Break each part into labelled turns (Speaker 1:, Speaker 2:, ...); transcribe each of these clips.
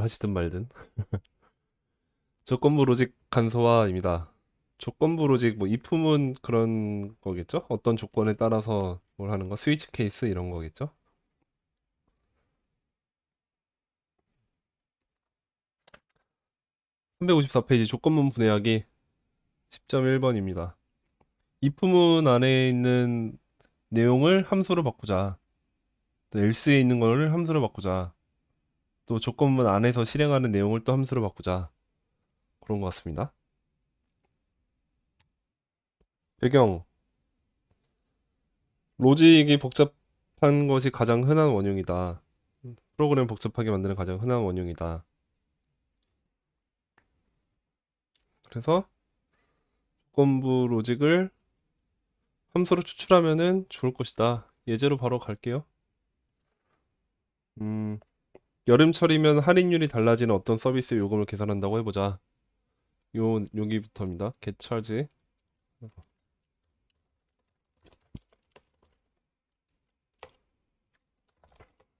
Speaker 1: 하시든 말든. 조건부 로직 간소화입니다. 조건부 로직 뭐 if문 그런 거겠죠? 어떤 조건에 따라서 뭘 하는 거? 스위치 케이스 이런 거겠죠? 354페이지 조건문 분해하기 10.1번입니다. if문 안에 있는 내용을 함수로 바꾸자. 또 else에 있는 거를 함수로 바꾸자. 또 조건문 안에서 실행하는 내용을 또 함수로 바꾸자. 그런 것 같습니다. 배경. 로직이 복잡한 것이 가장 흔한 원흉이다. 프로그램 복잡하게 만드는 가장 흔한 원흉이다. 그래서 조건부 로직을 함수로 추출하면은 좋을 것이다. 예제로 바로 갈게요. 음, 여름철이면 할인율이 달라지는 어떤 서비스 요금을 계산한다고 해보자. 여기부터입니다. get charge.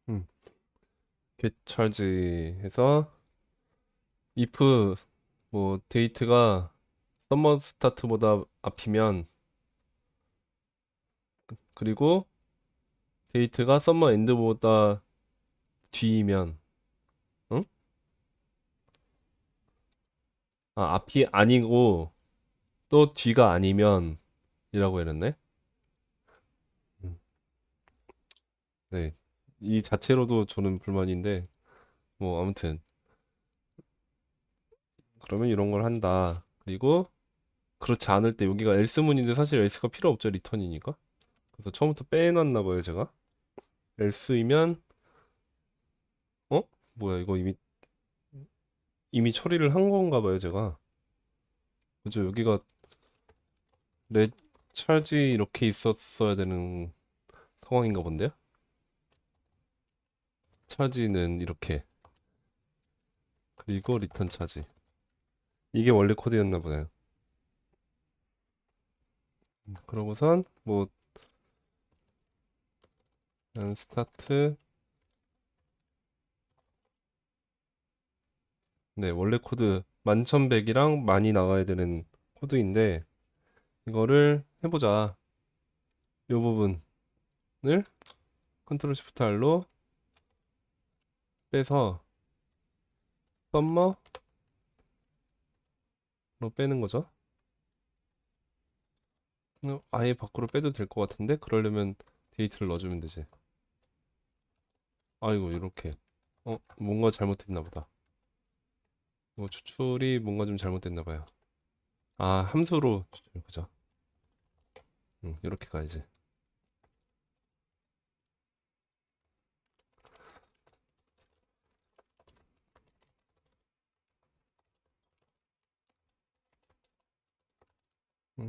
Speaker 1: 음, get charge 해서 if 뭐 데이트가 서머 스타트보다 앞이면 그리고 데이트가 서머 엔드보다 뒤이면 응? 아, 앞이 아니고 또 뒤가 아니면 이라고 해놨네. 음, 네. 이 자체로도 저는 불만인데 뭐 아무튼 그러면 이런 걸 한다. 그리고 그렇지 않을 때 여기가 else문인데 사실 else가 필요 없죠. 리턴이니까. 그래서 처음부터 빼놨나 봐요, 제가. else이면 어? 뭐야, 이거 이미 처리를 한 건가 봐요, 제가. 그죠? 여기가 렛 찰지 이렇게 있었어야 되는 상황인가 본데요? 차지는 이렇게 그리고 리턴 차지 이게 원래 코드였나 보네요. 그러고선 뭐 스타트 네 원래 코드 만천백이랑 많이 나와야 되는 코드인데 이거를 해보자. 이 부분을 컨트롤 시프트 R로 빼서 썸머로 빼는 거죠. 아예 밖으로 빼도 될 것 같은데 그러려면 데이트를 넣어주면 되지. 아이고 이렇게 뭔가 잘못했나 보다. 뭐 추출이 뭔가 좀 잘못됐나 봐요. 아 함수로 추출 그죠. 이렇게 가야지.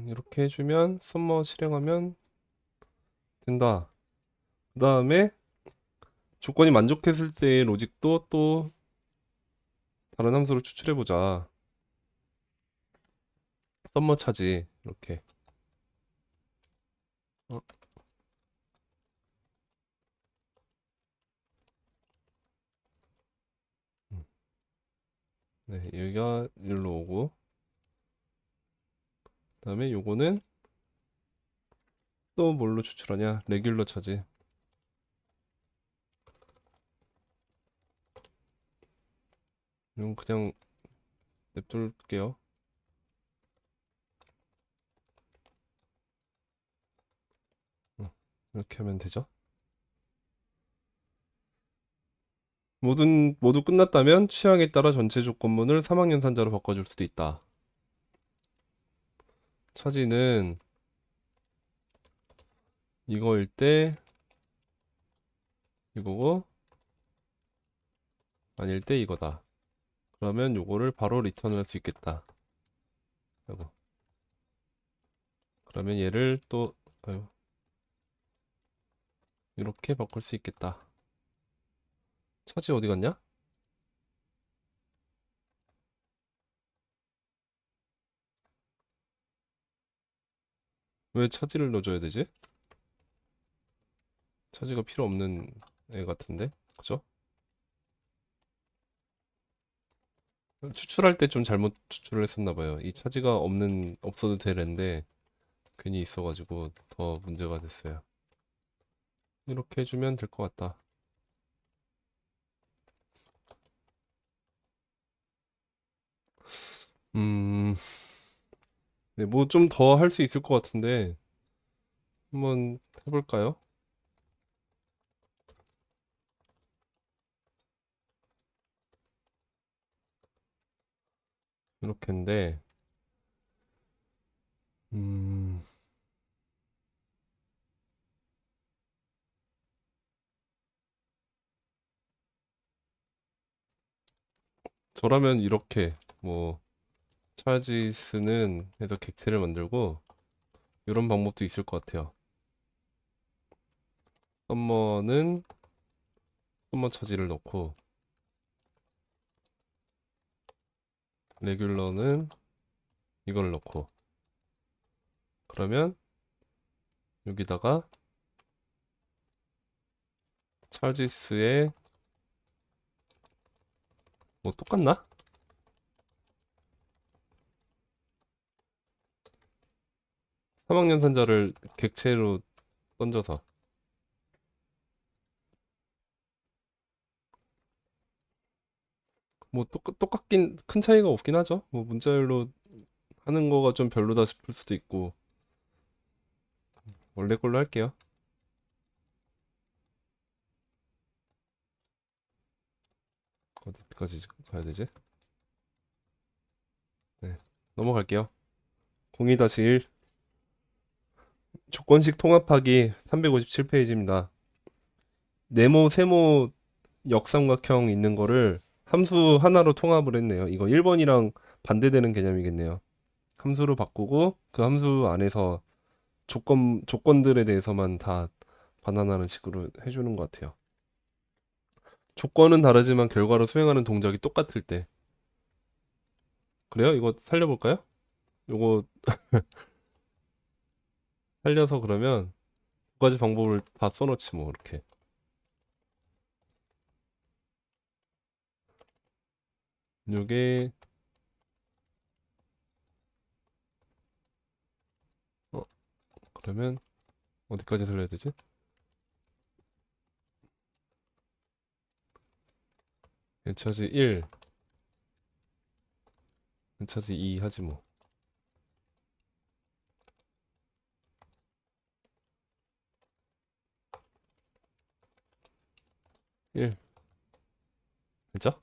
Speaker 1: 이렇게 해주면 썸머 실행하면 된다. 그 다음에 조건이 만족했을 때의 로직도 또 다른 함수로 추출해보자. 썸머 차지 이렇게. 어, 음, 네, 여기가 일로 오고 그 다음에 요거는 또 뭘로 추출하냐? 레귤러 차지. 이건 그냥 냅둘게요. 이렇게 하면 되죠. 모두 끝났다면 취향에 따라 전체 조건문을 3학년산자로 바꿔줄 수도 있다. 차지는 이거일 때 이거고 아닐 때 이거다. 그러면 요거를 바로 리턴을 할 수 있겠다. 아이고. 그러면 얘를 또 아유, 이렇게 바꿀 수 있겠다. 차지 어디 갔냐? 왜 차지를 넣어줘야 되지? 차지가 필요 없는 애 같은데, 그죠? 추출할 때 좀 잘못 추출을 했었나 봐요. 이 차지가 없어도 될 앤데 괜히 있어가지고 더 문제가 됐어요. 이렇게 해주면 될 것 같다. 음, 네, 뭐 좀 더 할 수 있을 것 같은데 한번 해볼까요? 이렇게인데, 음, 저라면 이렇게 뭐 차지스는 해서 객체를 만들고 이런 방법도 있을 것 같아요. 썸머는 썸머 차지를 넣고 레귤러는 이걸 넣고 그러면 여기다가 차지스에 뭐 똑같나? 3학년산자를 객체로 던져서 뭐 똑같긴 큰 차이가 없긴 하죠. 뭐 문자열로 하는 거가 좀 별로다 싶을 수도 있고 원래 걸로 할게요. 어디까지 가야 되지? 네, 넘어갈게요. 02-1 조건식 통합하기 357페이지입니다. 네모, 세모 역삼각형 있는 거를 함수 하나로 통합을 했네요. 이거 1번이랑 반대되는 개념이겠네요. 함수로 바꾸고 그 함수 안에서 조건들에 대해서만 다 반환하는 식으로 해주는 것 같아요. 조건은 다르지만 결과로 수행하는 동작이 똑같을 때. 그래요? 이거 살려볼까요? 이거 살려서 그러면 두 가지 방법을 다 써놓지 뭐 이렇게. 요게 어, 그러면 어디까지 살려야 되지? n차지 1, n차지 2 하지 뭐. 1, 됐죠?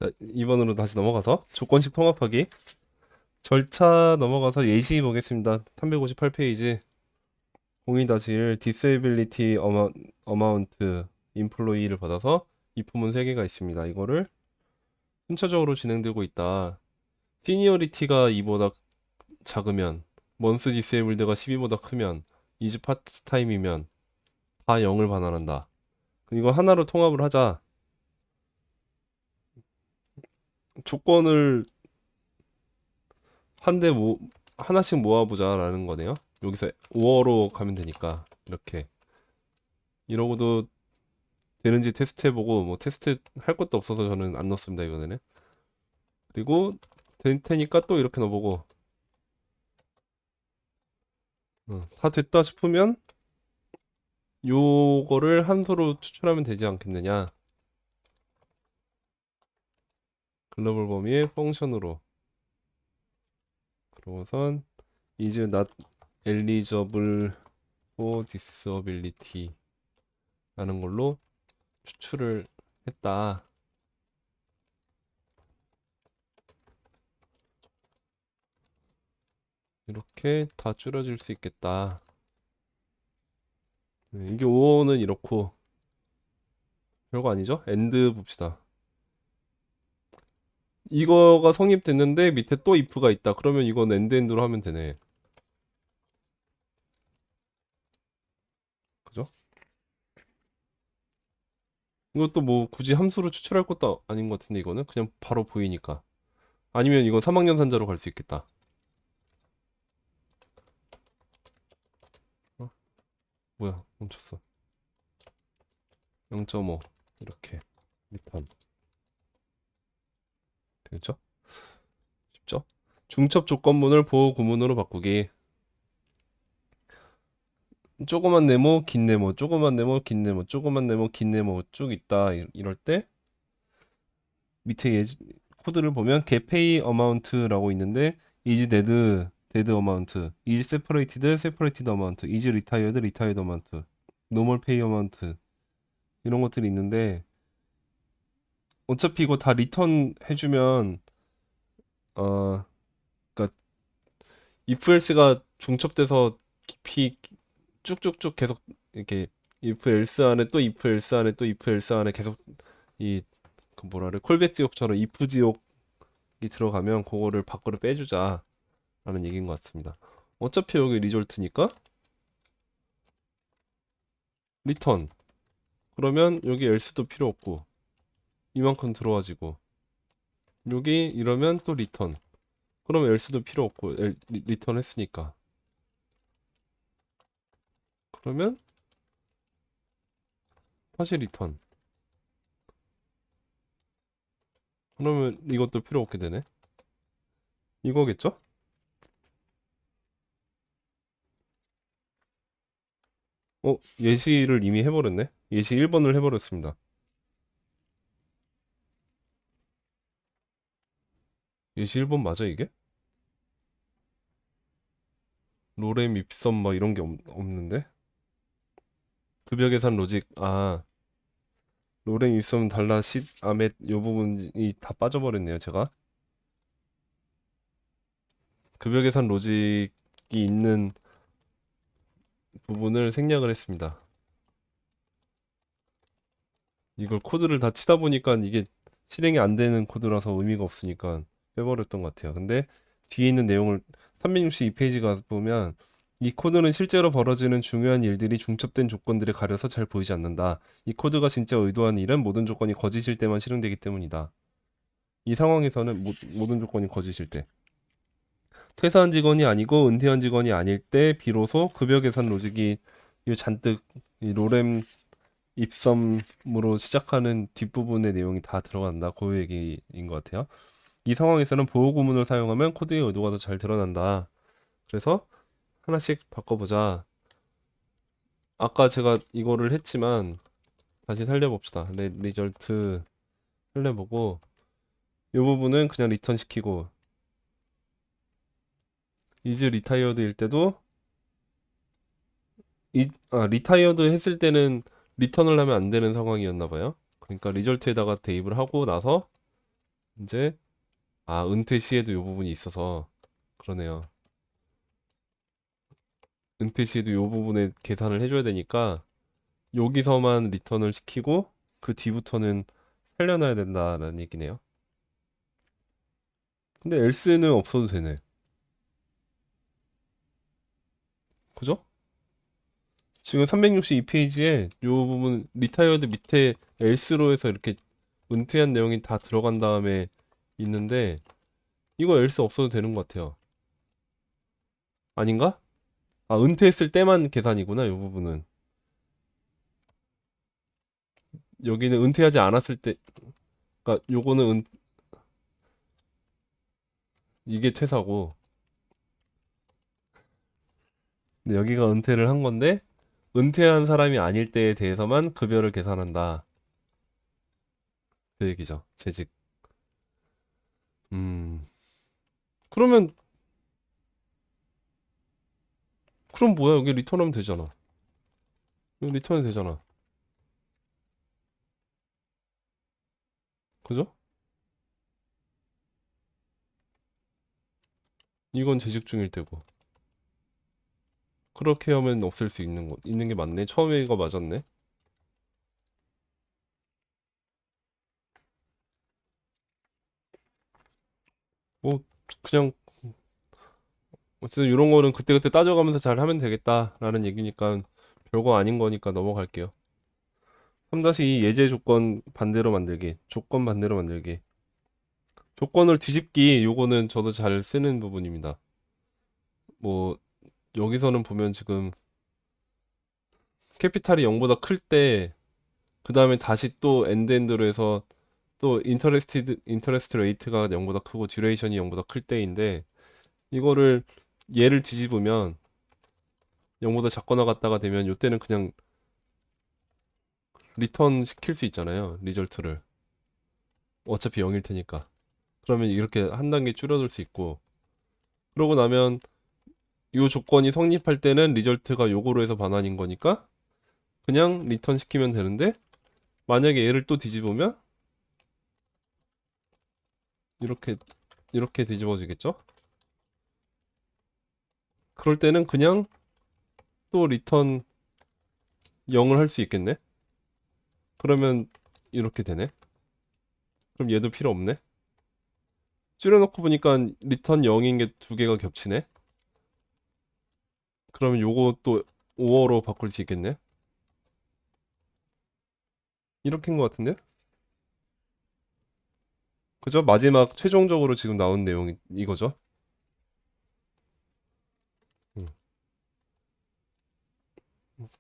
Speaker 1: 자, 2번으로 다시 넘어가서 조건식 통합하기. 절차 넘어가서 예시 보겠습니다. 358페이지 02-1 disability amount employee를 받아서 이 부문 3개가 있습니다. 이거를 순차적으로 진행되고 있다. 시니어리티가 2보다 작으면 month disabled가 12보다 크면 is 파트타임이면 다 0을 반환한다. 이거 하나로 통합을 하자. 조건을 하나씩 모아보자라는 거네요. 여기서 5어로 가면 되니까 이렇게 이러고도 되는지 테스트해보고 뭐 테스트 할 것도 없어서 저는 안 넣었습니다 이번에는. 그리고 될 테니까 또 이렇게 넣어보고 다 됐다 싶으면 요거를 함수로 추출하면 되지 않겠느냐. 글로벌 범위의 펑션으로 그러고선 is not eligible for disability 라는 걸로 추출을 했다. 이렇게 다 줄여질 수 있겠다. 네, 이게 5는 이렇고 별거 아니죠? 엔드 봅시다. 이거가 성립됐는데 밑에 또 if가 있다. 그러면 이건 엔드로 하면 되네. 그죠? 이것도 뭐 굳이 함수로 추출할 것도 아닌 것 같은데 이거는 그냥 바로 보이니까. 아니면 이거 3학년 산자로 갈 수 있겠다. 어? 뭐야? 멈췄어. 0.5 이렇게 리턴. 중첩 조건문을 보호 구문으로 바꾸기. 조그만 네모, 긴 네모, 조그만 네모, 긴 네모, 조그만 네모, 긴 네모 쭉 있다. 이럴 때 밑에 코드를 보면 get pay amount라고 있는데 is dead amount, is separated amount, is retired amount, normal pay amount 이런 것들이 있는데 어차피 이거 다 리턴 해주면 그러니까 if else가 중첩돼서 깊이 쭉쭉쭉 계속 이렇게 if else 안에 또 if else 안에 또 if else 안에 계속 이 그 뭐라 그래 콜백 지옥처럼 if 지옥이 들어가면 그거를 밖으로 빼주자 라는 얘기인 것 같습니다. 어차피 여기 리졸트니까 리턴 그러면 여기 else도 필요 없고 이만큼 들어와지고 여기 이러면 또 리턴 그러면 else도 필요 없고 리턴 했으니까 그러면 다시 리턴 그러면 이것도 필요 없게 되네 이거겠죠? 예시를 이미 해버렸네 예시 1번을 해버렸습니다 예시 1번 맞아 이게? 로렘 입섬 막 이런 게 없는데? 급여 계산 로직 로렘 입섬 달라 아멧 요 부분이 다 빠져버렸네요 제가 급여 계산 로직이 있는 부분을 생략을 했습니다 이걸 코드를 다 치다 보니까 이게 실행이 안 되는 코드라서 의미가 없으니까 빼버렸던 것 같아요 근데 뒤에 있는 내용을 362페이지가 보면 이 코드는 실제로 벌어지는 중요한 일들이 중첩된 조건들에 가려서 잘 보이지 않는다. 이 코드가 진짜 의도한 일은 모든 조건이 거짓일 때만 실행되기 때문이다. 이 상황에서는 모든 조건이 거짓일 때. 퇴사한 직원이 아니고 은퇴한 직원이 아닐 때 비로소 급여 계산 로직이 잔뜩 이 로렘 입섬으로 시작하는 뒷부분의 내용이 다 들어간다. 그 얘기인 것 같아요. 이 상황에서는 보호 구문을 사용하면 코드의 의도가 더 잘 드러난다. 그래서 하나씩 바꿔보자. 아까 제가 이거를 했지만 다시 살려봅시다. 리절트 살려보고 이 부분은 그냥 리턴 시키고 is retired일 때도 retired 했을 때는 리턴을 하면 안 되는 상황이었나 봐요. 그러니까 리절트에다가 대입을 하고 나서 이제 은퇴 시에도 이 부분이 있어서 그러네요. 은퇴 시에도 이 부분에 계산을 해줘야 되니까 여기서만 리턴을 시키고 그 뒤부터는 살려놔야 된다라는 얘기네요. 근데 else는 없어도 되네. 그죠? 지금 362페이지에 이 부분 리타이어드 밑에 else로 해서 이렇게 은퇴한 내용이 다 들어간 다음에 있는데 이거 else 없어도 되는 것 같아요. 아닌가? 은퇴했을 때만 계산이구나, 이 부분은. 여기는 은퇴하지 않았을 때, 그러니까 요거는 이게 퇴사고, 근데 여기가 은퇴를 한 건데, 은퇴한 사람이 아닐 때에 대해서만 급여를 계산한다. 그 얘기죠. 재직. 음. 그러면, 그럼 뭐야? 여기 리턴하면 되잖아. 여기 리턴이 되잖아. 그죠? 이건 재직 중일 때고. 그렇게 하면 없앨 수 있는 게 맞네. 처음에 이거 맞았네. 뭐, 그냥, 어쨌든 이런 거는 그때그때 따져가면서 잘 하면 되겠다라는 얘기니까 별거 아닌 거니까 넘어갈게요. 3-2 예제 조건 반대로 만들기. 조건 반대로 만들기. 조건을 뒤집기. 요거는 저도 잘 쓰는 부분입니다. 뭐, 여기서는 보면 지금 캐피탈이 0보다 클 때, 그 다음에 다시 또 엔드로 해서 또 인터레스트 레이트가 0보다 크고 듀레이션이 0보다 클 때인데 이거를 얘를 뒤집으면 0보다 작거나 같다가 되면 요때는 그냥 리턴 시킬 수 있잖아요. 리절트를. 어차피 0일 테니까. 그러면 이렇게 한 단계 줄여둘 수 있고, 그러고 나면 요 조건이 성립할 때는 리절트가 요거로 해서 반환인 거니까 그냥 리턴 시키면 되는데, 만약에 얘를 또 뒤집으면 이렇게 이렇게 뒤집어지겠죠? 그럴 때는 그냥 또 리턴 0을 할 수 있겠네? 그러면 이렇게 되네? 그럼 얘도 필요 없네? 줄여놓고 보니까 리턴 0인 게 두 개가 겹치네? 그러면 요거 또 5어로 바꿀 수 있겠네? 이렇게인 것 같은데? 그죠? 마지막 최종적으로 지금 나온 내용이 이거죠? 음.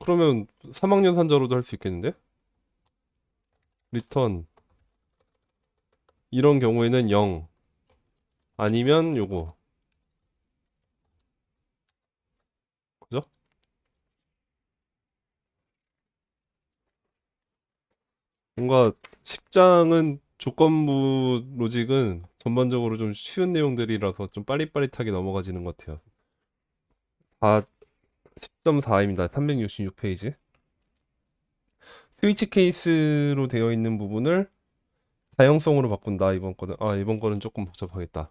Speaker 1: 그러면 3학년 산자로도 할 수 있겠는데? 리턴 이런 경우에는 0 아니면 요거 그죠? 뭔가 10장은 조건부 로직은 전반적으로 좀 쉬운 내용들이라서 좀 빠릿빠릿하게 넘어가지는 것 같아요. 다 10.4입니다. 366페이지. 스위치 케이스로 되어 있는 부분을 다형성으로 바꾼다. 이번 거는 이번 거는 조금 복잡하겠다.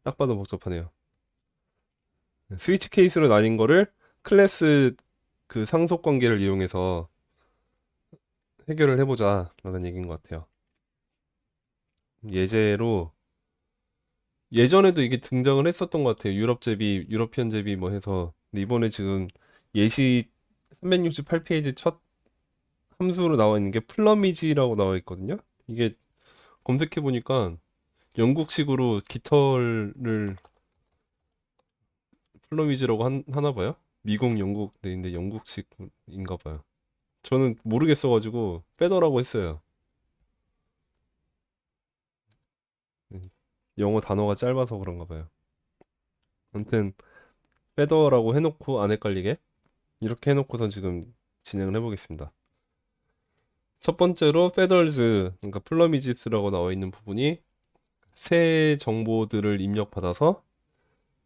Speaker 1: 딱 봐도 복잡하네요. 스위치 케이스로 나뉜 거를 클래스 그 상속 관계를 이용해서 해결을 해보자 라는 얘기인 것 같아요. 예제로 예전에도 이게 등장을 했었던 것 같아요. 유럽 제비, 유러피언 제비 뭐 해서. 근데 이번에 지금 예시 368페이지 첫 함수로 나와 있는 게 플러미지라고 나와 있거든요. 이게 검색해 보니까 영국식으로 깃털을 플러미지라고 하나 봐요. 미국, 영국 내인데 영국식인가 봐요. 저는 모르겠어가지고 빼더라고 했어요. 영어 단어가 짧아서 그런가 봐요. 아무튼 빼더라고 해놓고 안 헷갈리게 이렇게 해놓고선 지금 진행을 해보겠습니다. 첫 번째로 페덜즈, 그러니까 플러미지스라고 나와 있는 부분이 새 정보들을 입력받아서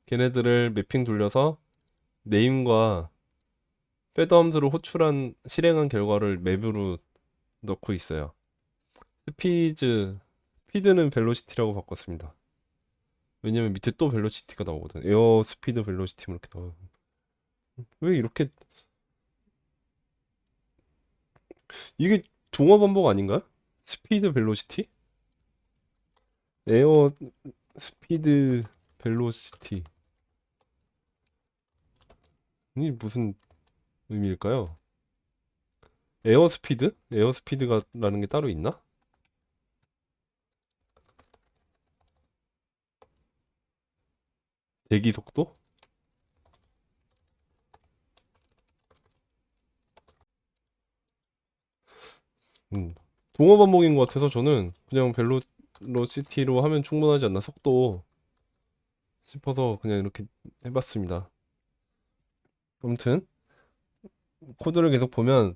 Speaker 1: 걔네들을 매핑 돌려서 네임과 페더 함수를 실행한 결과를 맵으로 넣고 있어요. 스피드는 벨로시티라고 바꿨습니다. 왜냐면 밑에 또 벨로시티가 나오거든. 에어 스피드 벨로시티 이렇게 나와요. 왜 이렇게 이게 동어 반복 아닌가요? 스피드 벨로시티? 에어 스피드 벨로시티. 이 무슨 의미일까요? 에어 스피드? 에어 스피드가라는 게 따로 있나? 대기 속도? 음. 동어 반복인 것 같아서 저는 그냥 벨로시티로 하면 충분하지 않나 속도 싶어서 그냥 이렇게 해봤습니다. 아무튼 코드를 계속 보면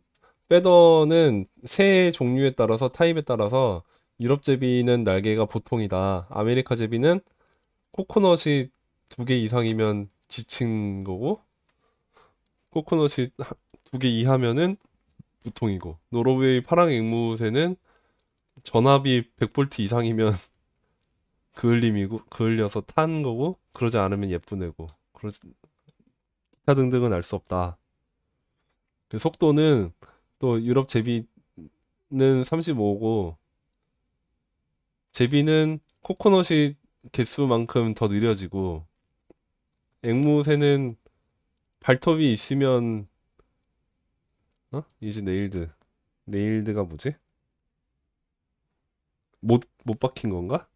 Speaker 1: 패더는 새 종류에 따라서 타입에 따라서 유럽 제비는 날개가 보통이다. 아메리카 제비는 코코넛이 두 개 이상이면 지친 거고 코코넛이 두 개 이하면은 보통이고 노르웨이 파랑 앵무새는 전압이 100V 이상이면 그을려서 탄 거고 그러지 않으면 예쁜 애고 기타 등등은 알 수 없다. 그 속도는 또 유럽 제비는 35고 제비는 코코넛이 개수만큼 더 느려지고 앵무새는 발톱이 있으면 이제 네일드가 뭐지? 못 박힌 건가?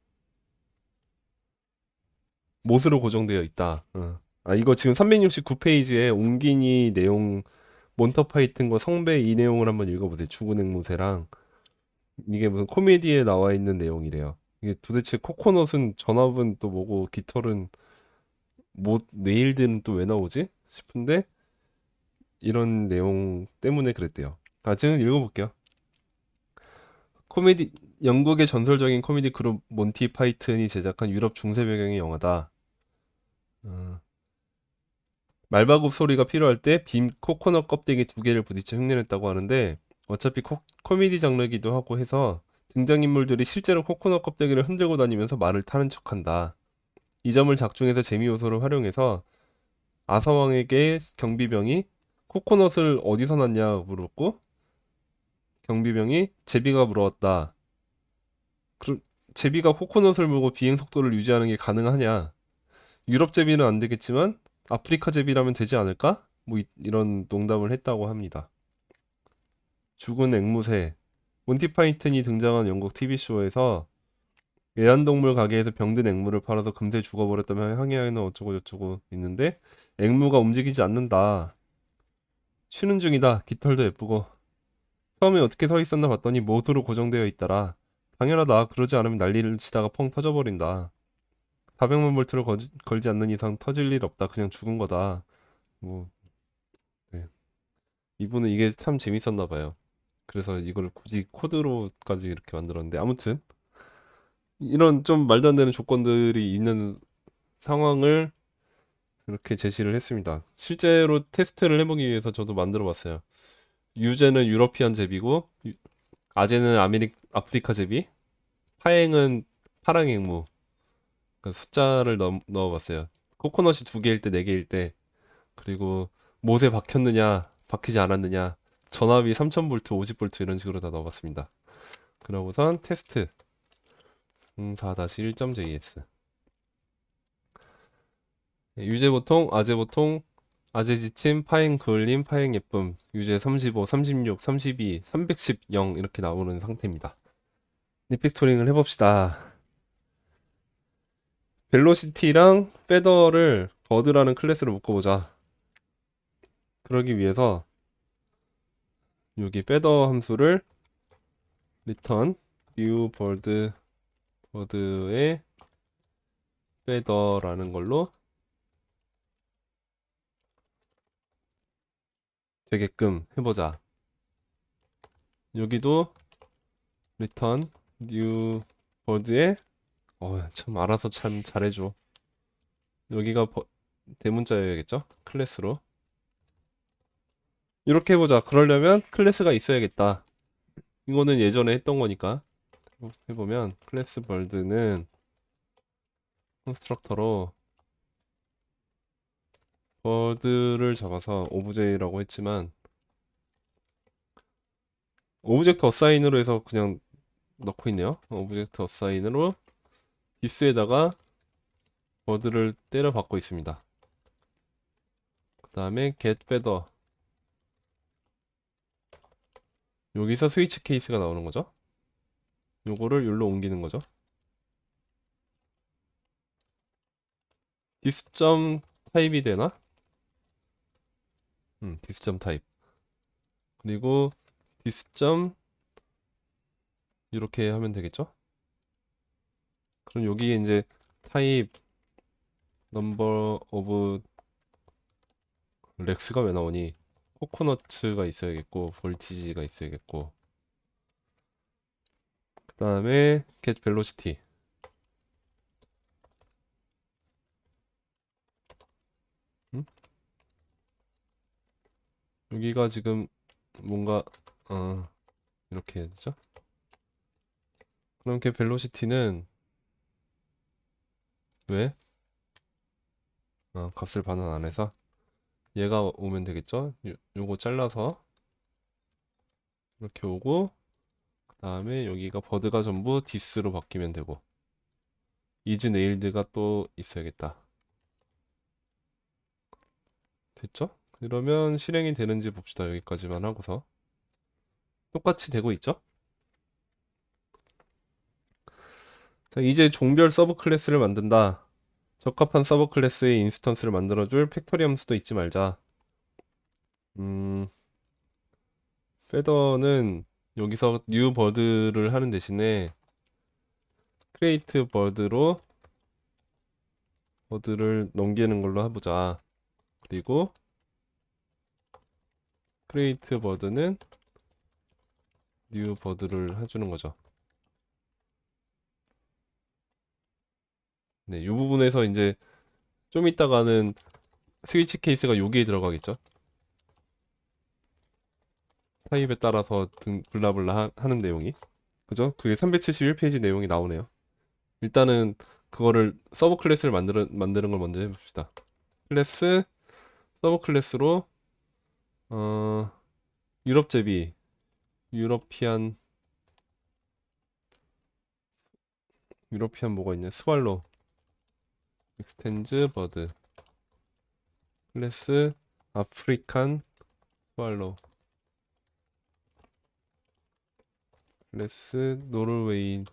Speaker 1: 못으로 고정되어 있다. 이거 지금 369페이지에 옹기니 내용 몬터 파이튼 거 성배 이 내용을 한번 읽어보세요. 죽은 앵무새랑 이게 무슨 코미디에 나와 있는 내용이래요. 이게 도대체 코코넛은 전압은 또 뭐고 깃털은 뭐 네일드는 또 왜 나오지? 싶은데 이런 내용 때문에 그랬대요. 나중에 읽어볼게요. 코미디 영국의 전설적인 코미디 그룹 몬티 파이튼이 제작한 유럽 중세 배경의 영화다. 어, 말바굽 소리가 필요할 때 빔 코코넛 껍데기 두 개를 부딪혀 흉내냈다고 하는데 어차피 코미디 장르기도 하고 해서 등장인물들이 실제로 코코넛 껍데기를 흔들고 다니면서 말을 타는 척한다. 이 점을 작중해서 재미 요소를 활용해서 아사왕에게 경비병이 코코넛을 어디서 났냐 물었고 경비병이 제비가 물어왔다. 그럼 제비가 코코넛을 물고 비행 속도를 유지하는 게 가능하냐? 유럽 제비는 안 되겠지만 아프리카 제비라면 되지 않을까? 뭐 이런 농담을 했다고 합니다. 죽은 앵무새. 몬티 파이튼이 등장한 영국 TV쇼에서 애완동물 가게에서 병든 앵무를 팔아서 금세 죽어버렸다며 항의하는 어쩌고 저쩌고 있는데 앵무가 움직이지 않는다. 쉬는 중이다. 깃털도 예쁘고. 처음에 어떻게 서 있었나 봤더니 못으로 고정되어 있더라. 당연하다. 그러지 않으면 난리를 치다가 펑 터져버린다. 400만 볼트를 걸지 않는 이상 터질 일 없다. 그냥 죽은 거다. 뭐, 네. 이분은 이게 참 재밌었나 봐요. 그래서 이걸 굳이 코드로까지 이렇게 만들었는데 아무튼 이런 좀 말도 안 되는 조건들이 있는 상황을 이렇게 제시를 했습니다. 실제로 테스트를 해보기 위해서 저도 만들어 봤어요. 유제는 유러피안 제비고 아제는 아프리카 제비, 파행은 파랑 앵무. 그 숫자를 넣어봤어요. 코코넛이 두 개일 때, 네 개일 때, 그리고 못에 박혔느냐, 박히지 않았느냐, 전압이 3000V, 50V 이런 식으로 다 넣어봤습니다. 그러고선 테스트 4-1.js 유제 보통, 아재 보통, 아재 지침, 파행 그을림, 파행 예쁨, 유제 35, 36, 32, 310, 0 이렇게 나오는 상태입니다. 리피스토링을 해봅시다. 벨로시티랑 페더를 버드라는 클래스로 묶어보자. 그러기 위해서 여기 페더 함수를 return new 버드의 페더라는 걸로 되게끔 해보자. 여기도 return new 버드의 참 알아서 참 잘해줘. 여기가 대문자여야겠죠? 클래스로 이렇게 해보자. 그러려면 클래스가 있어야겠다. 이거는 예전에 했던 거니까 해보면 클래스 벌드는 컨스트럭터로 버드를 잡아서 오브제라고 했지만 오브젝트 어사인으로 해서 그냥 넣고 있네요. 오브젝트 어사인으로 디스에다가 버드를 때려 받고 있습니다. 그 다음에 get feather 여기서 스위치 케이스가 나오는 거죠. 요거를 여기로 옮기는 거죠. 디스점 타입이 되나? 디스점 타입. 그리고 디스점 이렇게 하면 되겠죠? 그럼 여기에 이제 타입 넘버 오브 렉스가 왜 나오니? 코코넛가 있어야겠고 볼티지가 있어야겠고 그 다음에 get velocity 여기가 지금 뭔가 이렇게 해야 되죠? 그럼 get velocity는 왜? 값을 반환 안 해서 얘가 오면 되겠죠? 요거 잘라서 이렇게 오고 그 다음에 여기가 버드가 전부 디스로 바뀌면 되고 이즈 네일드가 또 있어야겠다. 됐죠? 그러면 실행이 되는지 봅시다. 여기까지만 하고서 똑같이 되고 있죠? 자, 이제 종별 서브 클래스를 만든다. 적합한 서브 클래스의 인스턴스를 만들어줄 팩토리 함수도 잊지 말자. 페더는 여기서 new bird를 하는 대신에 create bird로 버드를 넘기는 걸로 해보자. 그리고 create 버드는 new 버드를 해주는 거죠. 네, 이 부분에서 이제 좀 이따가는 스위치 케이스가 여기에 들어가겠죠. 타입에 따라서 블라블라 하는 내용이. 그죠? 그게 371페이지 내용이 나오네요. 일단은 그거를 서브 클래스를 만드는 걸 먼저 해봅시다. 클래스, 서브 클래스로, 어, 유럽 제비, 유러피안, 유러피안 뭐가 있냐? 스왈로, 익스텐즈 버드, 클래스, 아프리칸, 스왈로, 클래스, 노르웨이,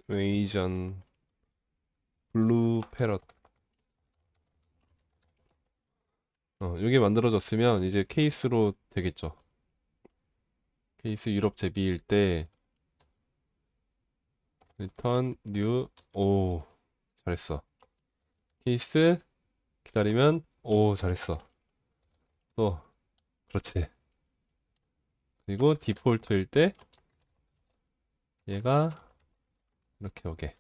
Speaker 1: 웨이전, 블루 패럿. 이게 만들어졌으면 이제 케이스로 되겠죠. 케이스 유럽 제비일 때 리턴 뉴 오 잘했어. 케이스 기다리면 오 잘했어. 또 그렇지. 그리고 디폴트일 때 얘가 이렇게 오게.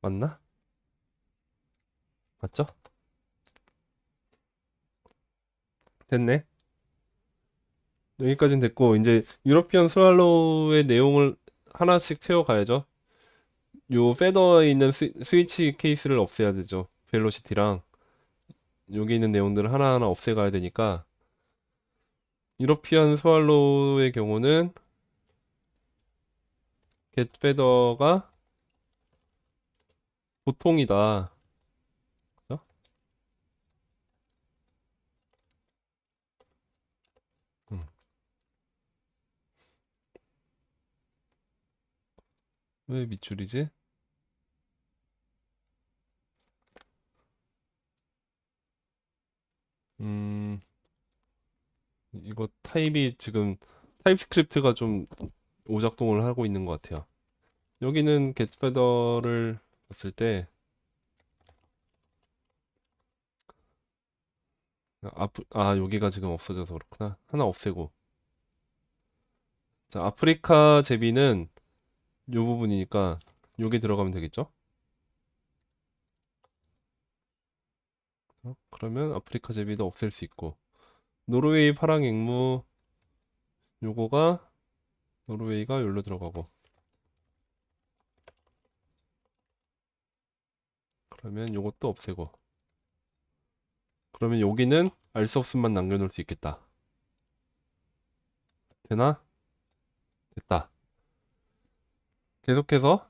Speaker 1: 맞나? 맞죠? 됐네. 여기까지는 됐고 이제 유러피언 스왈로우의 내용을 하나씩 채워가야죠. 요 페더에 있는 스위치 케이스를 없애야 되죠. 벨로시티랑 여기 있는 내용들을 하나하나 없애가야 되니까 유러피언 스왈로우의 경우는 get 페더가 보통이다. 그죠? 음. 왜 밑줄이지? 음, 이거 타입이 지금 타입스크립트가 좀 오작동을 하고 있는 것 같아요. 여기는 getFeather를 봤을 때 여기가 지금 없어져서 그렇구나. 하나 없애고. 자, 아프리카 제비는 요 부분이니까 여기 들어가면 되겠죠? 그러면 아프리카 제비도 없앨 수 있고. 노르웨이 파랑 앵무 요거가 노르웨이가 여기로 들어가고. 그러면 요것도 없애고. 그러면 여기는 알 수 없음만 남겨놓을 수 있겠다. 되나? 됐다. 계속해서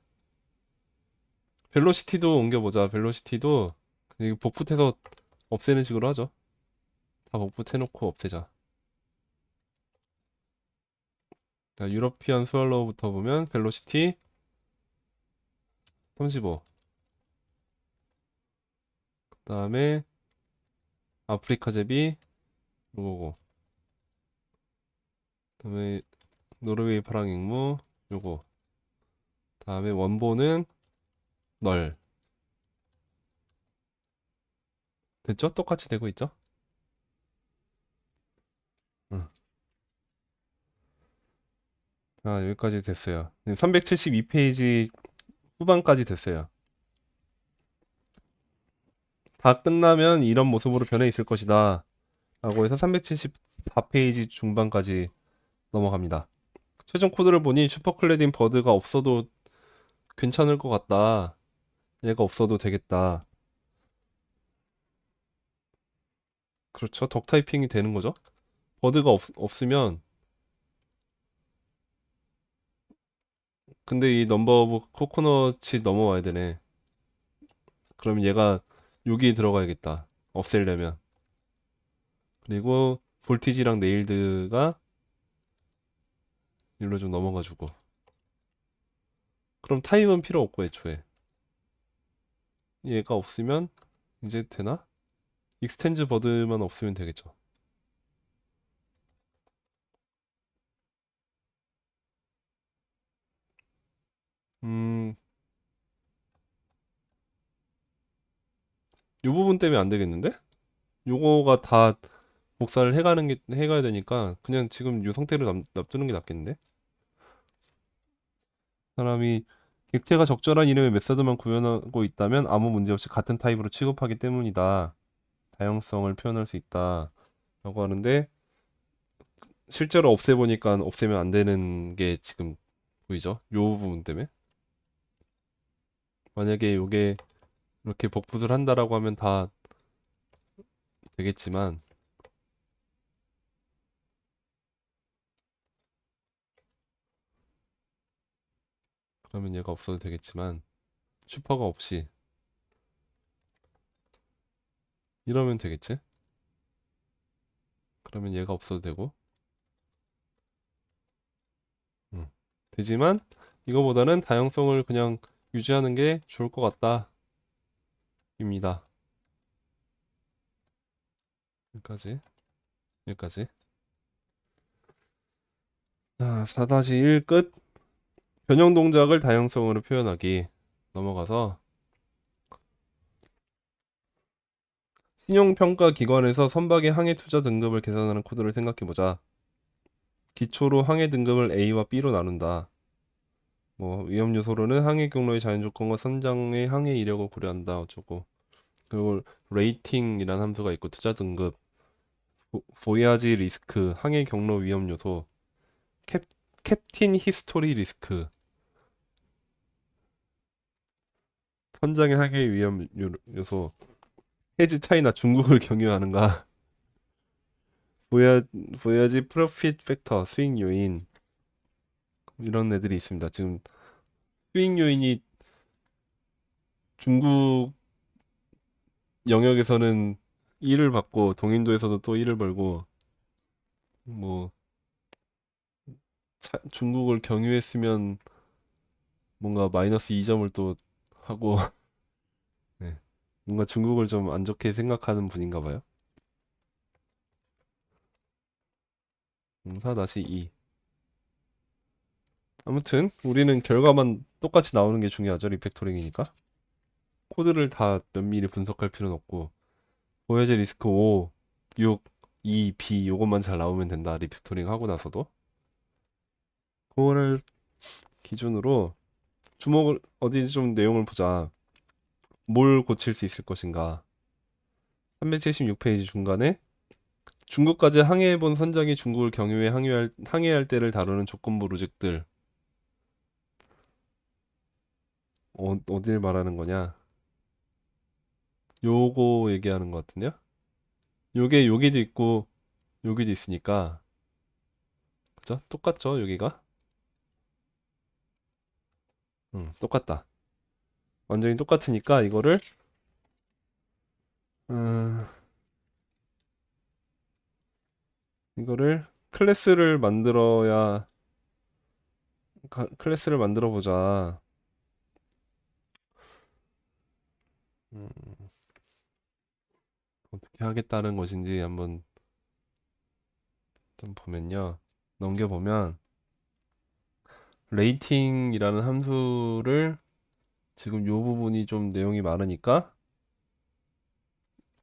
Speaker 1: 벨로시티도 옮겨보자. 벨로시티도 복붙해서 없애는 식으로 하죠. 다 복붙해놓고 없애자. 자, 유러피안 스왈로우부터 보면 벨로시티 35. 그 다음에 아프리카 제비 요거고. 그 다음에 노르웨이 파랑 앵무 요거. 다음에 원본은 널. 됐죠? 똑같이 되고 있죠? 응. 여기까지 됐어요. 372페이지 후반까지 됐어요. 다 끝나면 이런 모습으로 변해 있을 것이다. 라고 해서 374페이지 중반까지 넘어갑니다. 최종 코드를 보니 슈퍼클레딘 버드가 없어도 괜찮을 것 같다. 얘가 없어도 되겠다. 그렇죠. 덕 타이핑이 되는 거죠. 버드가 없으면 근데 이 넘버 오브 코코넛이 넘어와야 되네. 그럼 얘가 여기 들어가야겠다. 없애려면. 그리고 볼티지랑 네일드가 일로 좀 넘어가지고. 그럼 타입은 필요 없고 애초에. 얘가 없으면 이제 되나? 익스텐즈 버드만 없으면 되겠죠. 음, 요 부분 때문에 안 되겠는데? 요거가 다 복사를 해가야 되니까 그냥 지금 요 상태로 놔두는 게 낫겠는데? 사람이 객체가 적절한 이름의 메서드만 구현하고 있다면 아무 문제 없이 같은 타입으로 취급하기 때문이다. 다양성을 표현할 수 있다. 라고 하는데 실제로 없애보니까 없애면 안 되는 게 지금 보이죠? 요 부분 때문에. 만약에 요게 이렇게 복붙을 한다라고 하면 다 되겠지만 그러면 얘가 없어도 되겠지만 슈퍼가 없이 이러면 되겠지? 그러면 얘가 없어도 되고 음. 되지만 이거보다는 다양성을 그냥 유지하는 게 좋을 것 같다 입니다. 여기까지 여기까지. 자, 4-1 끝. 변형 동작을 다양성으로 표현하기. 넘어가서 신용평가 기관에서 선박의 항해 투자 등급을 계산하는 코드를 생각해보자. 기초로 항해 등급을 A와 B로 나눈다. 뭐 위험 요소로는 항해 경로의 자연 조건과 선장의 항해 이력을 고려한다. 어쩌고. 그리고 레이팅이라는 함수가 있고 투자 등급, 보야지 리스크, 항해 경로 위험 요소, 캡틴 히스토리 리스크, 선장의 항해 위험 요소, 해지 차이나 중국을 경유하는가, 보야 보야지 프로핏 팩터, 수익 요인 이런 애들이 있습니다. 지금 수익 요인이 중국 영역에서는 1을 받고 동인도에서도 또 1을 벌고 뭐 중국을 경유했으면 뭔가 마이너스 2점을 또 하고 네. 뭔가 중국을 좀 안 좋게 생각하는 분인가 봐요. 4-2. 아무튼 우리는 결과만 똑같이 나오는 게 중요하죠. 리팩토링이니까. 코드를 다 면밀히 분석할 필요는 없고 보여질 리스크 5, 6, 2, B 요것만 잘 나오면 된다. 리팩토링 하고 나서도. 그거를 기준으로 주목을 어디 좀 내용을 보자. 뭘 고칠 수 있을 것인가. 376페이지 중간에 중국까지 항해해본 선장이 중국을 경유해 항해할 때를 다루는 조건부 로직들. 어딜 말하는 거냐? 요거 얘기하는 것 같은데요? 요게 여기도 있고 여기도 있으니까 그죠? 똑같죠? 여기가? 응, 똑같다. 완전히 똑같으니까 음, 이거를 클래스를 만들어 보자. 음, 어떻게 하겠다는 것인지 한번 좀 보면요. 넘겨보면 레이팅이라는 함수를 지금 요 부분이 좀 내용이 많으니까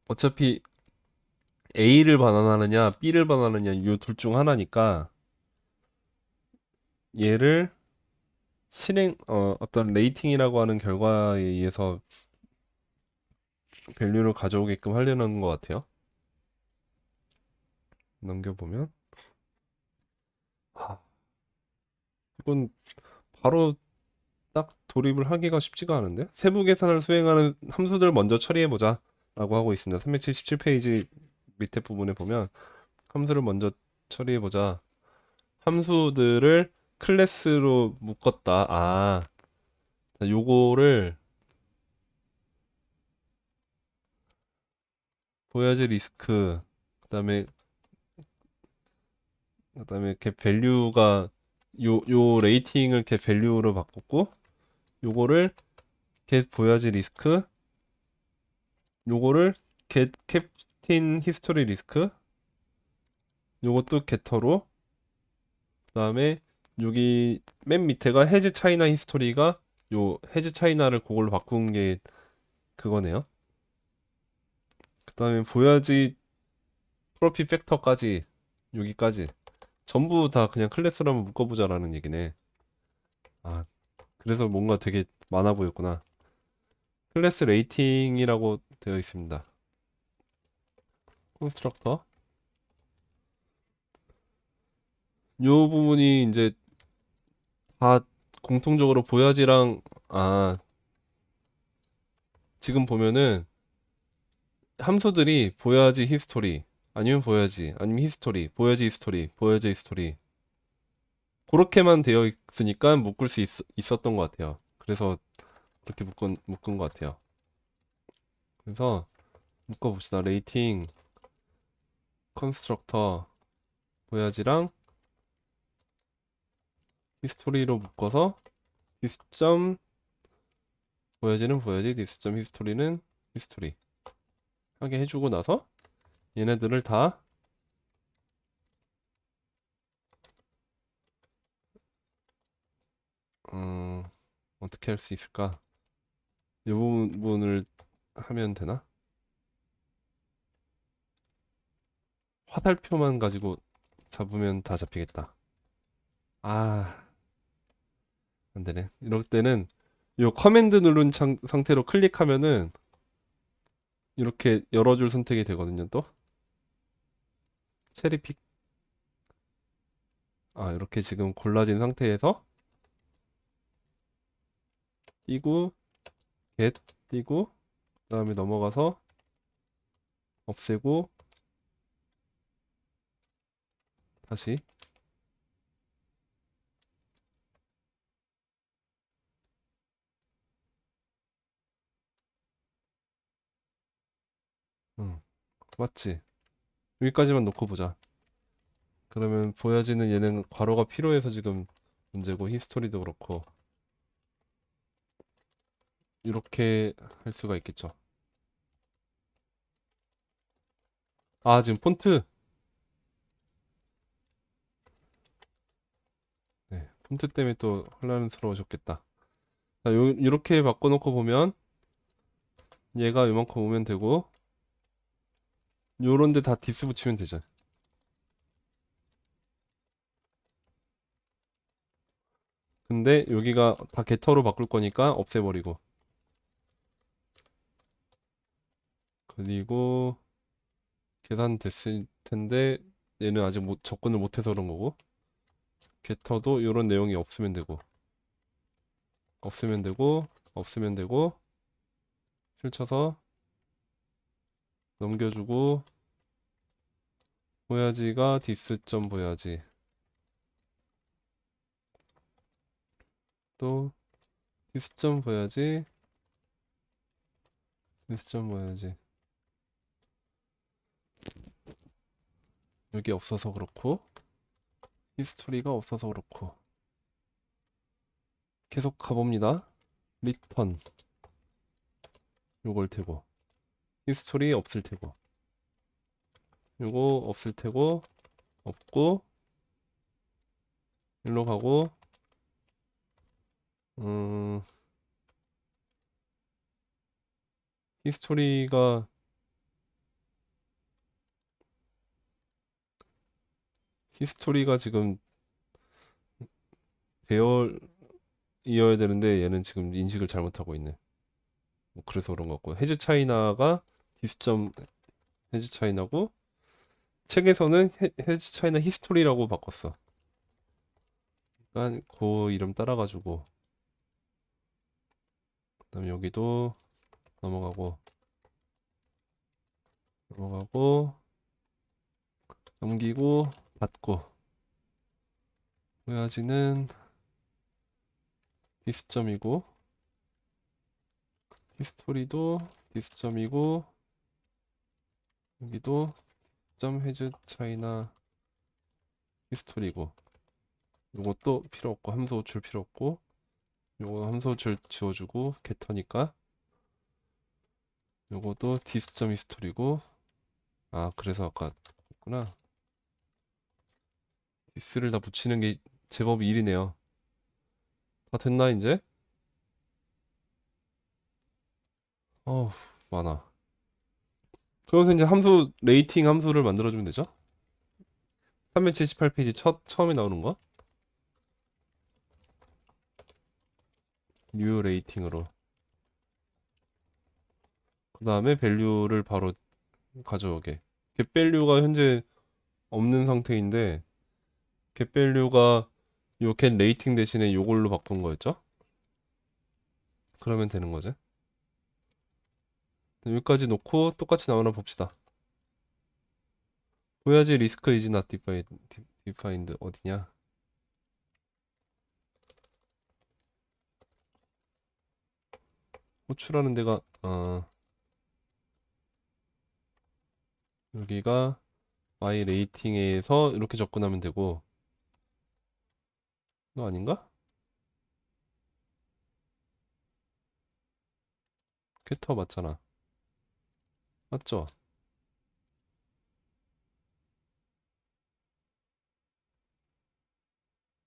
Speaker 1: 어차피 A를 반환하느냐 B를 반환하느냐 요 둘 중 하나니까 얘를 어떤 레이팅이라고 하는 결과에 의해서 밸류를 가져오게끔 하려는 것 같아요. 넘겨보면 아, 이건 바로 딱 돌입을 하기가 쉽지가 않은데? 세부 계산을 수행하는 함수들 먼저 처리해보자 라고 하고 있습니다. 377페이지 밑에 부분에 보면 함수를 먼저 처리해보자. 함수들을 클래스로 묶었다. 요거를 보야지 리스크 그다음에 걔 밸류가 요 레이팅을 걔 밸류로 바꿨고 요거를 걔 보야지 리스크 요거를 get 캡틴 히스토리 리스크 요것도 게터로 그다음에 여기 맨 밑에가 해지 차이나 히스토리가 요 해지 차이나를 그걸로 바꾼 게 그거네요. 그다음에 보야지 프로핏 팩터까지 여기까지 전부 다 그냥 클래스로 한번 묶어보자라는 얘기네. 아, 그래서 뭔가 되게 많아 보였구나. 클래스 레이팅이라고 되어 있습니다. 콘스트럭터. 요 부분이 이제 다 공통적으로 보야지랑 지금 보면은 함수들이 보야지 히스토리 아니면 보야지 아니면 히스토리 보야지 히스토리 보야지 히스토리 그렇게만 되어 있으니까 묶을 수 있었던 것 같아요. 그래서 그렇게 묶은 것 같아요. 그래서 묶어봅시다. 레이팅 컨스트럭터 보야지랑 히스토리로 묶어서 디스점 보야지는 보야지 디스점 히스토리는 히스토리 하게 해주고 나서 얘네들을 다 어떻게 할 수 있을까? 이 부분을 하면 되나? 화살표만 가지고 잡으면 다 잡히겠다. 아, 안 되네. 이럴 때는 이 커맨드 누른 상태로 클릭하면은 이렇게 여러 줄 선택이 되거든요, 또. 체리픽. 이렇게 지금 골라진 상태에서 띄고, get 띄고, 그다음에 넘어가서 없애고, 다시. 응, 맞지? 여기까지만 놓고 보자. 그러면 보여지는 얘는 괄호가 필요해서 지금 문제고, 히스토리도 그렇고, 이렇게 할 수가 있겠죠. 지금 폰트. 네, 폰트 때문에 또 혼란스러우셨겠다. 자, 이렇게 바꿔놓고 보면 얘가 이만큼 오면 되고 요런데 다 디스 붙이면 되죠. 근데 여기가 다 게터로 바꿀 거니까 없애버리고 그리고 계산됐을 텐데 얘는 아직 접근을 못해서 그런 거고 게터도 요런 내용이 없으면 되고 없으면 되고 없으면 되고 펼쳐서 넘겨주고 보야지가 디스.점 보야지 또 디스.점 보야지 디스.점 보야지 여기 없어서 그렇고 히스토리가 없어서 그렇고 계속 가봅니다. 리턴 요걸 테고 히스토리 없을 테고 요거 없을 테고 없고 일로 가고 음 히스토리가 지금 배열 이어야 되는데 얘는 지금 인식을 잘못하고 있네. 뭐 그래서 그런 것 같고 헤즈 차이나가 디스점 헤즈 차이나고 책에서는 헤즈 차이나 히스토리라고 바꿨어. 그러니까 그 이름 따라가지고 그다음에 여기도 넘어가고 넘어가고 넘기고 닫고 보야지는 디스점이고 히스토리도 디스점이고 여기도 점 헤즈 차이나 히스토리고 요것도 필요 없고 함수 호출 필요 없고 요거 함수 호출 지워주고 게터니까 요것도 디스점 히스토리고 그래서 아까 했구나 디스를 다 붙이는 게 제법 일이네요. 다 됐나 이제? 어우 많아. 그것은 이제 함수 레이팅 함수를 만들어주면 되죠. 378페이지 처음에 나오는 거 뉴 레이팅으로 그 다음에 밸류를 바로 가져오게. 겟 밸류가 현재 없는 상태인데 겟 밸류가 요 겟 레이팅 대신에 요걸로 바꾼 거였죠. 그러면 되는 거지. 여기까지 놓고 똑같이 나오나 봅시다. 보야지 리스크 is not defined 어디냐? 호출하는 데가 여기가 my 레이팅에서 이렇게 접근하면 되고 이거 아닌가? 퀘터 맞잖아. 맞죠?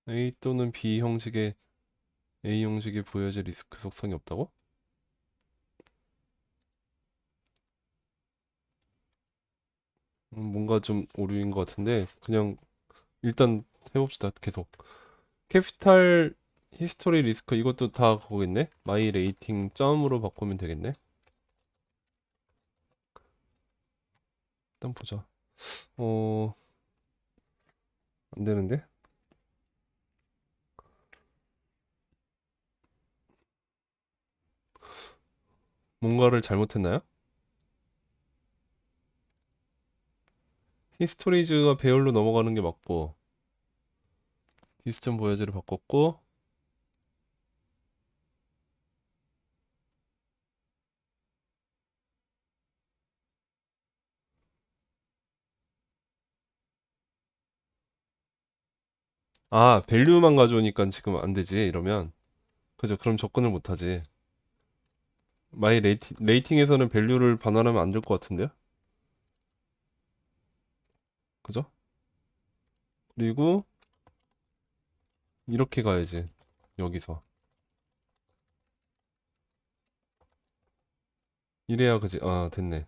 Speaker 1: A 또는 B 형식의 A 형식에 보여질 리스크 속성이 없다고? 뭔가 좀 오류인 것 같은데 그냥 일단 해봅시다. 계속 캐피탈 히스토리 리스크 이것도 다 그거겠네? 마이 레이팅 점으로 바꾸면 되겠네? 일단 보자. 어... 안 되는데? 뭔가를 잘못했나요? 히스토리즈가 배열로 넘어가는 게 맞고 디스점 보여지를 바꿨고 아 밸류만 가져오니까 지금 안 되지 이러면 그죠? 그럼 접근을 못 하지. 마이 레이팅에서는 밸류를 반환하면 안 될 것 같은데요? 그죠? 그리고 이렇게 가야지 여기서 이래야 그지? 아 됐네.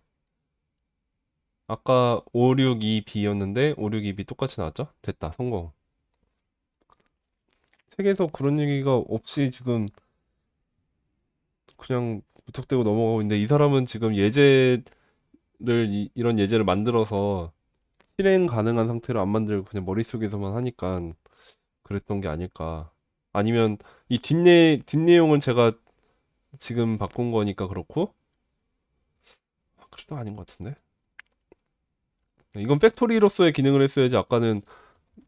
Speaker 1: 아까 562B였는데 562B 똑같이 나왔죠? 됐다 성공. 책에서 그런 얘기가 없이 지금 그냥 무턱대고 넘어가고 있는데 이 사람은 지금 예제를 이런 예제를 만들어서 실행 가능한 상태로 안 만들고 그냥 머릿속에서만 하니까 그랬던 게 아닐까. 아니면 이 뒷내용은 제가 지금 바꾼 거니까 그렇고 그래도 아닌 것 같은데. 이건 팩토리로서의 기능을 했어야지. 아까는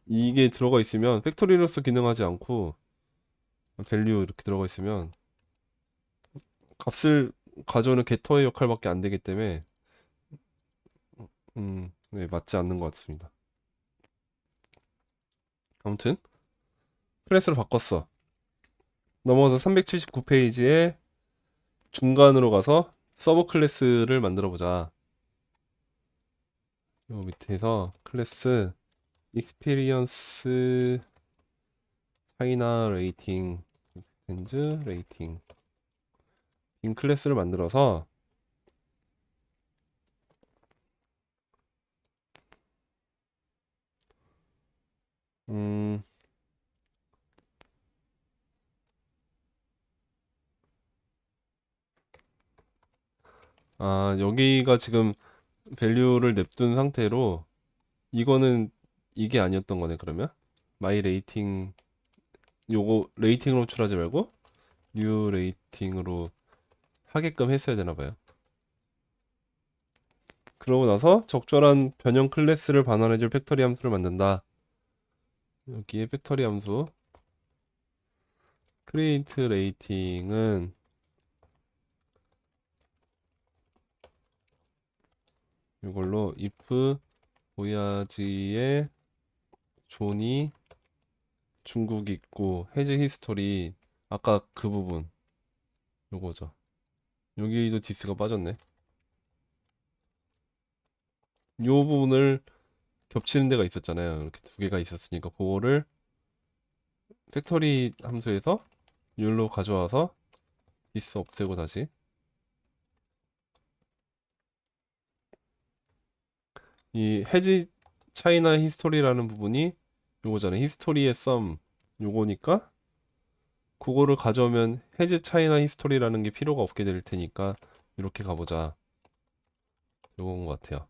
Speaker 1: 이게 들어가 있으면 팩토리로서 기능하지 않고 밸류 이렇게 들어가 있으면 값을 가져오는 게터의 역할밖에 안 되기 때문에 네, 맞지 않는 것 같습니다. 아무튼 클래스로 바꿨어. 넘어가서 379페이지에 중간으로 가서 서브 클래스를 만들어 보자. 요 밑에서 클래스 익스피리언스 차이나 레이팅 렌즈 레이팅 인 클래스를 만들어서 음, 여기가 지금 밸류를 냅둔 상태로 이거는 이게 아니었던 거네 그러면 마이 레이팅 요거 레이팅으로 호출하지 말고 뉴 레이팅으로 하게끔 했어야 되나 봐요. 그러고 나서 적절한 변형 클래스를 반환해줄 팩토리 함수를 만든다. 여기에 팩토리 함수 create 레이팅은 이걸로 if 보야지에 존이 중국 있고 해지 히스토리 아까 그 부분 요거죠. 여기도 디스가 빠졌네. 요 부분을 겹치는 데가 있었잖아요. 이렇게 두 개가 있었으니까 그거를 팩토리 함수에서 율로 가져와서 디스 없애고 다시 이 해지 차이나 히스토리라는 부분이 요거잖아요. 히스토리의 썸 요거니까 그거를 가져오면 해지 차이나 히스토리라는 게 필요가 없게 될 테니까 이렇게 가보자. 요건 것 같아요.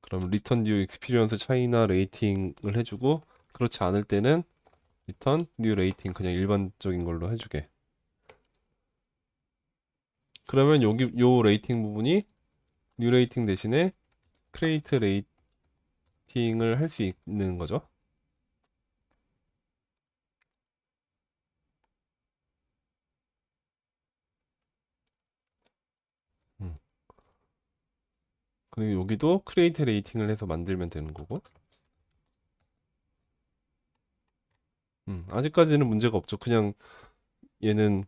Speaker 1: 그럼 리턴 뉴 익스피리언스 차이나 레이팅을 해주고 그렇지 않을 때는 리턴 뉴 레이팅 그냥 일반적인 걸로 해주게. 그러면 여기 요 레이팅 부분이 뉴 레이팅 대신에 크레이트 레이팅을 할 수 있는 거죠. 음. 그리고 여기도 크레이트 레이팅을 해서 만들면 되는 거고. 아직까지는 문제가 없죠. 그냥 얘는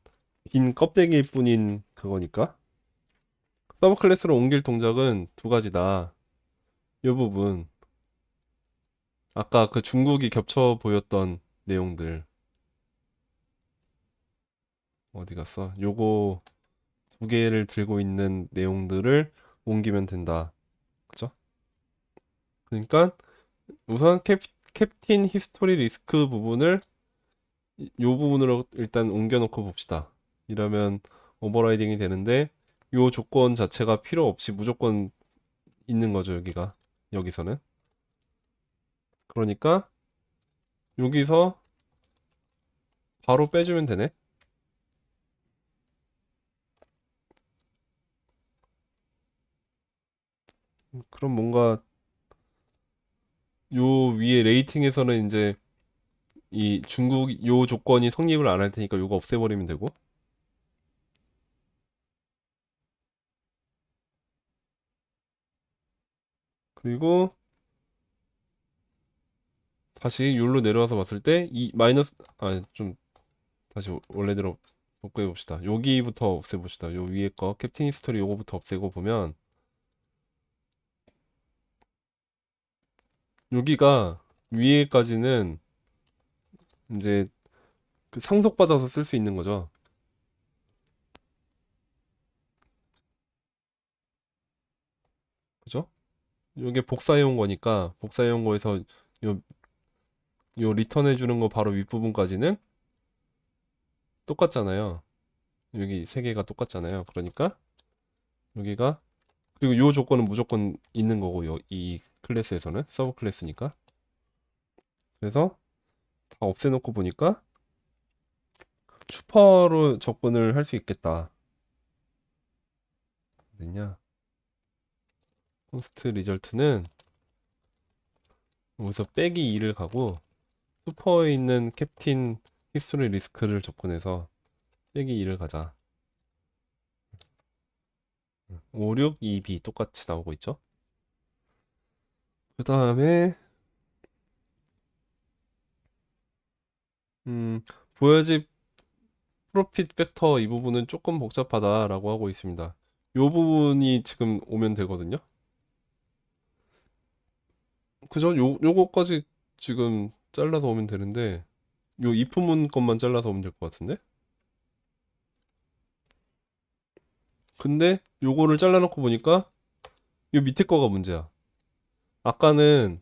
Speaker 1: 빈 껍데기일 뿐인 그거니까. 서브 클래스로 옮길 동작은 두 가지다. 이 부분. 아까 그 중국이 겹쳐 보였던 내용들. 어디 갔어? 요거 두 개를 들고 있는 내용들을 옮기면 된다. 그죠? 그러니까 우선 캡틴 히스토리 리스크 부분을 요 부분으로 일단 옮겨놓고 봅시다. 이러면 오버라이딩이 되는데 요 조건 자체가 필요 없이 무조건 있는 거죠, 여기가. 여기서는. 그러니까 여기서 바로 빼주면 되네. 그럼 뭔가 요 위에 레이팅에서는 이제 이 중국 요 조건이 성립을 안 할 테니까 요거 없애버리면 되고. 그리고 다시 욜로 내려와서 봤을 때 이 마이너스 좀 다시 원래대로 복구해 봅시다. 여기부터 없애봅시다. 요 위에 거 캡틴 히스토리 요거부터 없애고 보면 여기가 위에까지는 이제 그 상속받아서 쓸 수 있는 거죠. 그죠? 이게 복사해온 거니까 복사해온 거에서 요, 요 리턴해 주는 거 바로 윗부분까지는 똑같잖아요. 여기 세 개가 똑같잖아요. 그러니까 여기가 그리고 요 조건은 무조건 있는 거고 이 클래스에서는 서브 클래스니까. 그래서 다 없애놓고 보니까 슈퍼로 접근을 할 수 있겠다. 됐냐? 포스트 리절트는 여기서 빼기 2를 가고 슈퍼에 있는 캡틴 히스토리 리스크를 접근해서 빼기 2를 가자. 5, 6, 2B 똑같이 나오고 있죠. 그 다음에 보여지 프로핏 팩터 이 부분은 조금 복잡하다라고 하고 있습니다. 이 부분이 지금 오면 되거든요. 그죠? 요거까지 지금 잘라서 오면 되는데 요 입부문 것만 잘라서 오면 될 것 같은데? 근데 요거를 잘라놓고 보니까 요 밑에 거가 문제야. 아까는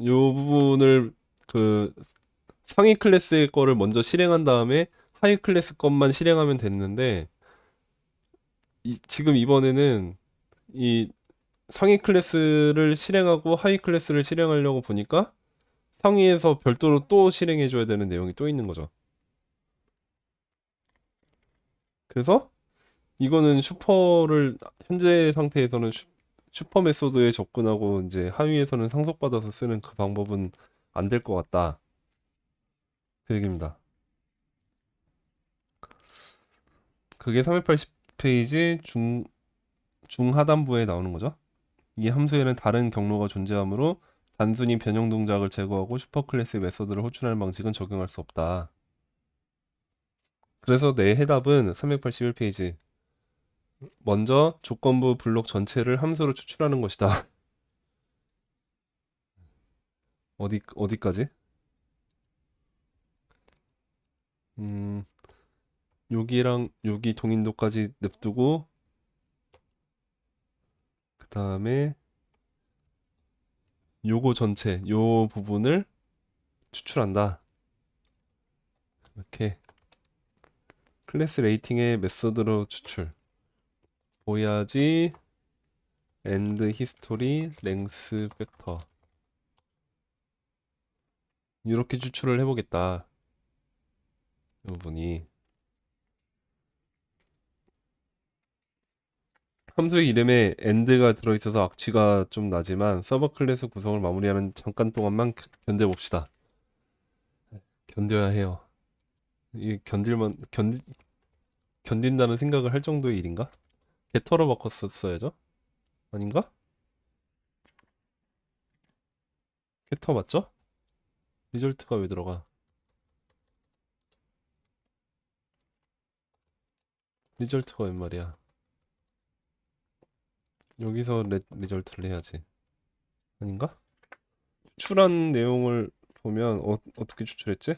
Speaker 1: 요 부분을 그 상위 클래스의 거를 먼저 실행한 다음에 하위 클래스 것만 실행하면 됐는데 지금 이번에는 이 상위 클래스를 실행하고 하위 클래스를 실행하려고 보니까 상위에서 별도로 또 실행해줘야 되는 내용이 또 있는 거죠. 그래서 이거는 슈퍼를 현재 상태에서는 슈퍼 메소드에 접근하고 이제 하위에서는 상속받아서 쓰는 그 방법은 안 될 것 같다. 그 얘기입니다. 그게 380페이지 중하단부에 나오는 거죠. 이 함수에는 다른 경로가 존재하므로 단순히 변형 동작을 제거하고 슈퍼 클래스 메소드를 호출하는 방식은 적용할 수 없다. 그래서 내 해답은 381페이지. 먼저 조건부 블록 전체를 함수로 추출하는 것이다. 어디까지? 음, 여기랑 여기 동인도까지 냅두고 다음에 요거 전체 요 부분을 추출한다. 이렇게 클래스 레이팅의 메소드로 추출. 보야지 엔드 히스토리 랭스 팩터 이렇게 추출을 해보겠다. 이 부분이 함수의 이름에 end가 들어있어서 악취가 좀 나지만 서버 클래스 구성을 마무리하는 잠깐 동안만 견뎌봅시다. 견뎌야 해요. 이게 견딘다는 생각을 할 정도의 일인가? 게터로 바꿨었어야죠? 아닌가? 게터 맞죠? 리절트가 왜 들어가? 리절트가 웬 말이야? 여기서 리절트를 해야지. 아닌가? 추출한 내용을 보면 어떻게 추출했지?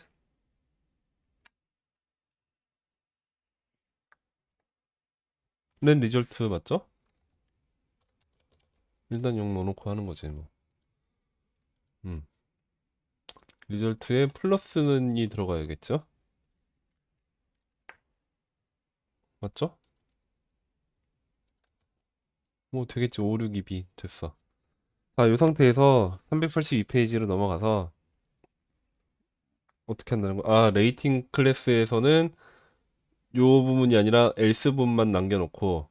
Speaker 1: 렌 리절트 맞죠? 일단 0 넣어놓고 하는 거지 뭐. 리절트에 플러스는이 들어가야겠죠? 맞죠? 뭐 되겠지. 5, 6, 2B 됐어. 자, 이 상태에서 382페이지로 넘어가서 어떻게 한다는 거? 아, 레이팅 클래스에서는 요 부분이 아니라 else 부분만 남겨놓고,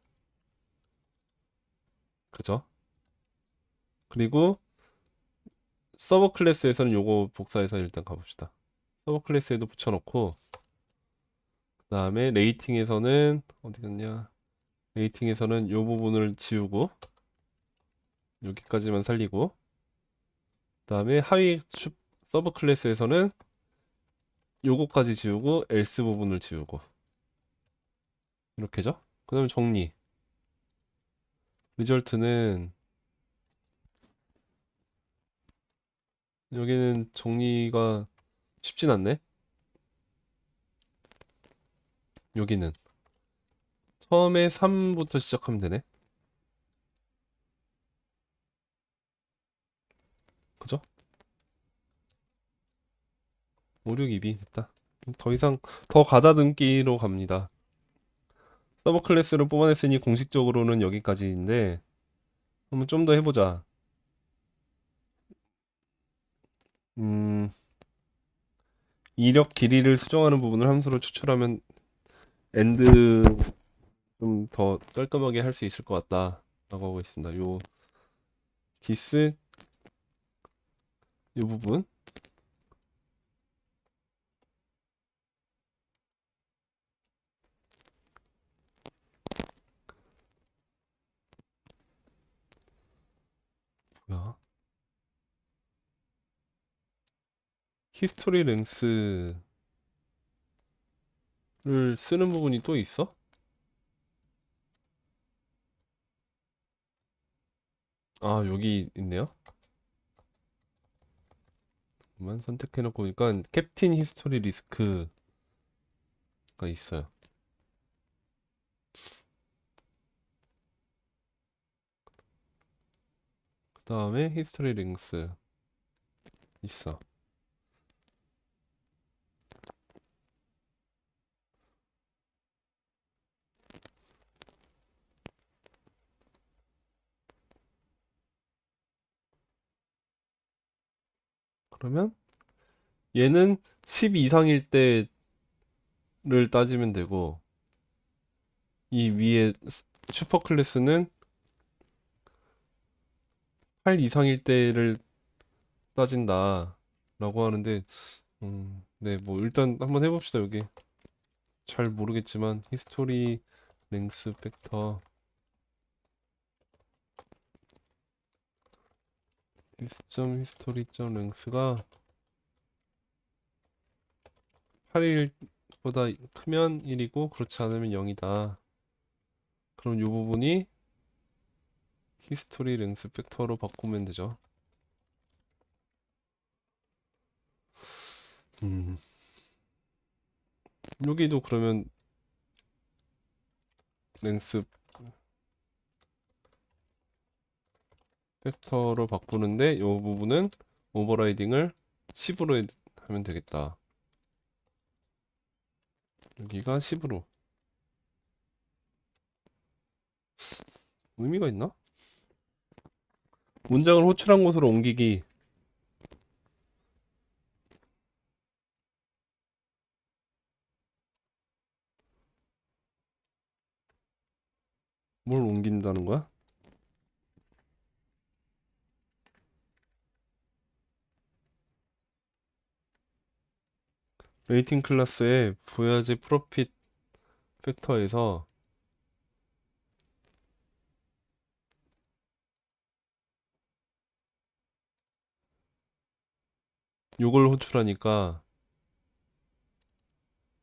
Speaker 1: 그죠? 그리고 서버 클래스에서는 요거 복사해서 일단 가봅시다. 서버 클래스에도 붙여놓고, 그 다음에 레이팅에서는 어디 갔냐? 레이팅에서는 요 부분을 지우고 여기까지만 살리고, 그 다음에 하위 서버 클래스에서는 요거까지 지우고 else 부분을 지우고 이렇게죠. 그 다음에 정리. 리절트는 여기는 정리가 쉽진 않네. 여기는 처음에 3부터 시작하면 되네. 그죠? 5, 6, 2B 됐다. 더 이상 더 가다듬기로 갑니다. 서버 클래스를 뽑아냈으니 공식적으로는 여기까지인데 한번 좀 더 해보자. 음, 이력 길이를 수정하는 부분을 함수로 추출하면 엔드 좀 더 깔끔하게 할 수 있을 것 같다 라고 하고 있습니다. 요 디스 이 부분 뭐야? 히스토리 랭스를 쓰는 부분이 또 있어? 아, 여기 있네요. 만 선택해놓고 보니까 캡틴 히스토리 리스크가 있어요. 그 다음에 히스토리 링스 있어. 그러면 얘는 10 이상일 때를 따지면 되고 이 위에 슈퍼 클래스는 8 이상일 때를 따진다 라고 하는데 네, 뭐 일단 한번 해봅시다. 여기 잘 모르겠지만 히스토리 랭스 팩터 히스토리 랭스가 8일보다 크면 1이고 그렇지 않으면 0이다. 그럼 이 부분이 히스토리 랭스 팩터로 바꾸면 되죠. 음, 여기도 그러면 랭스 팩터로 바꾸는데 요 부분은 오버라이딩을 10으로 하면 되겠다. 여기가 10으로. 의미가 있나? 문장을 호출한 곳으로 옮기기. 뭘 옮긴다는 거야? 레이팅 클래스의 보야지 프로핏 팩터에서 요걸 호출하니까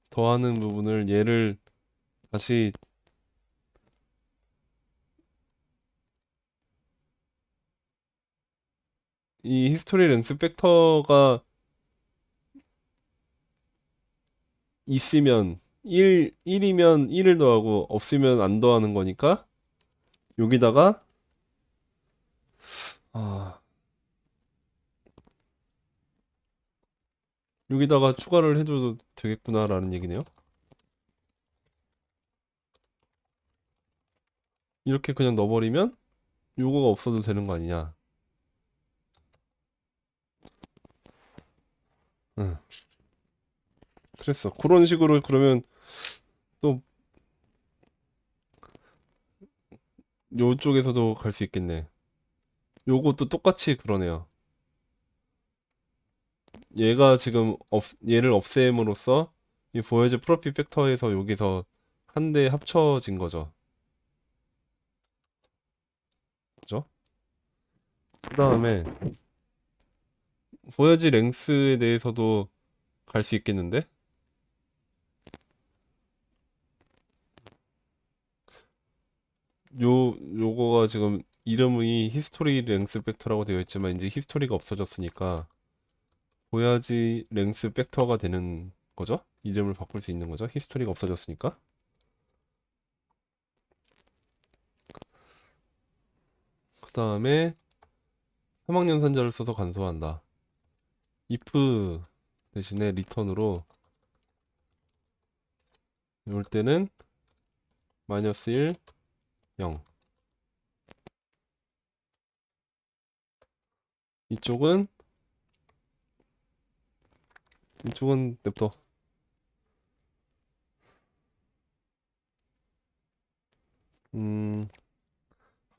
Speaker 1: 더하는 부분을 얘를 다시 이 히스토리 랭스 팩터가 있으면 1이면 1을 더하고 없으면 안 더하는 거니까 여기다가 아 여기다가 추가를 해줘도 되겠구나라는 얘기네요. 이렇게 그냥 넣어버리면 요거가 없어도 되는 거 아니냐. 응. 그랬어. 그런 식으로 그러면 또 요쪽에서도 갈 수 있겠네. 요것도 똑같이 그러네요. 얘가 지금 얘를 없앰으로써 이 보여지 프로핏 팩터에서 여기서 한 대 합쳐진 거죠. 그죠? 그 다음에 보여지 랭스에 대해서도 갈 수 있겠는데? 요거가 지금 이름이 히스토리 랭스 팩터라고 되어 있지만 이제 히스토리가 없어졌으니까 보야지 랭스 팩터가 되는 거죠? 이름을 바꿀 수 있는 거죠? 히스토리가 없어졌으니까. 그 다음에 3학년산자를 써서 간소화한다. if 대신에 return으로 이럴 때는 마이너스 1, 0. 이쪽은 냅둬. 음,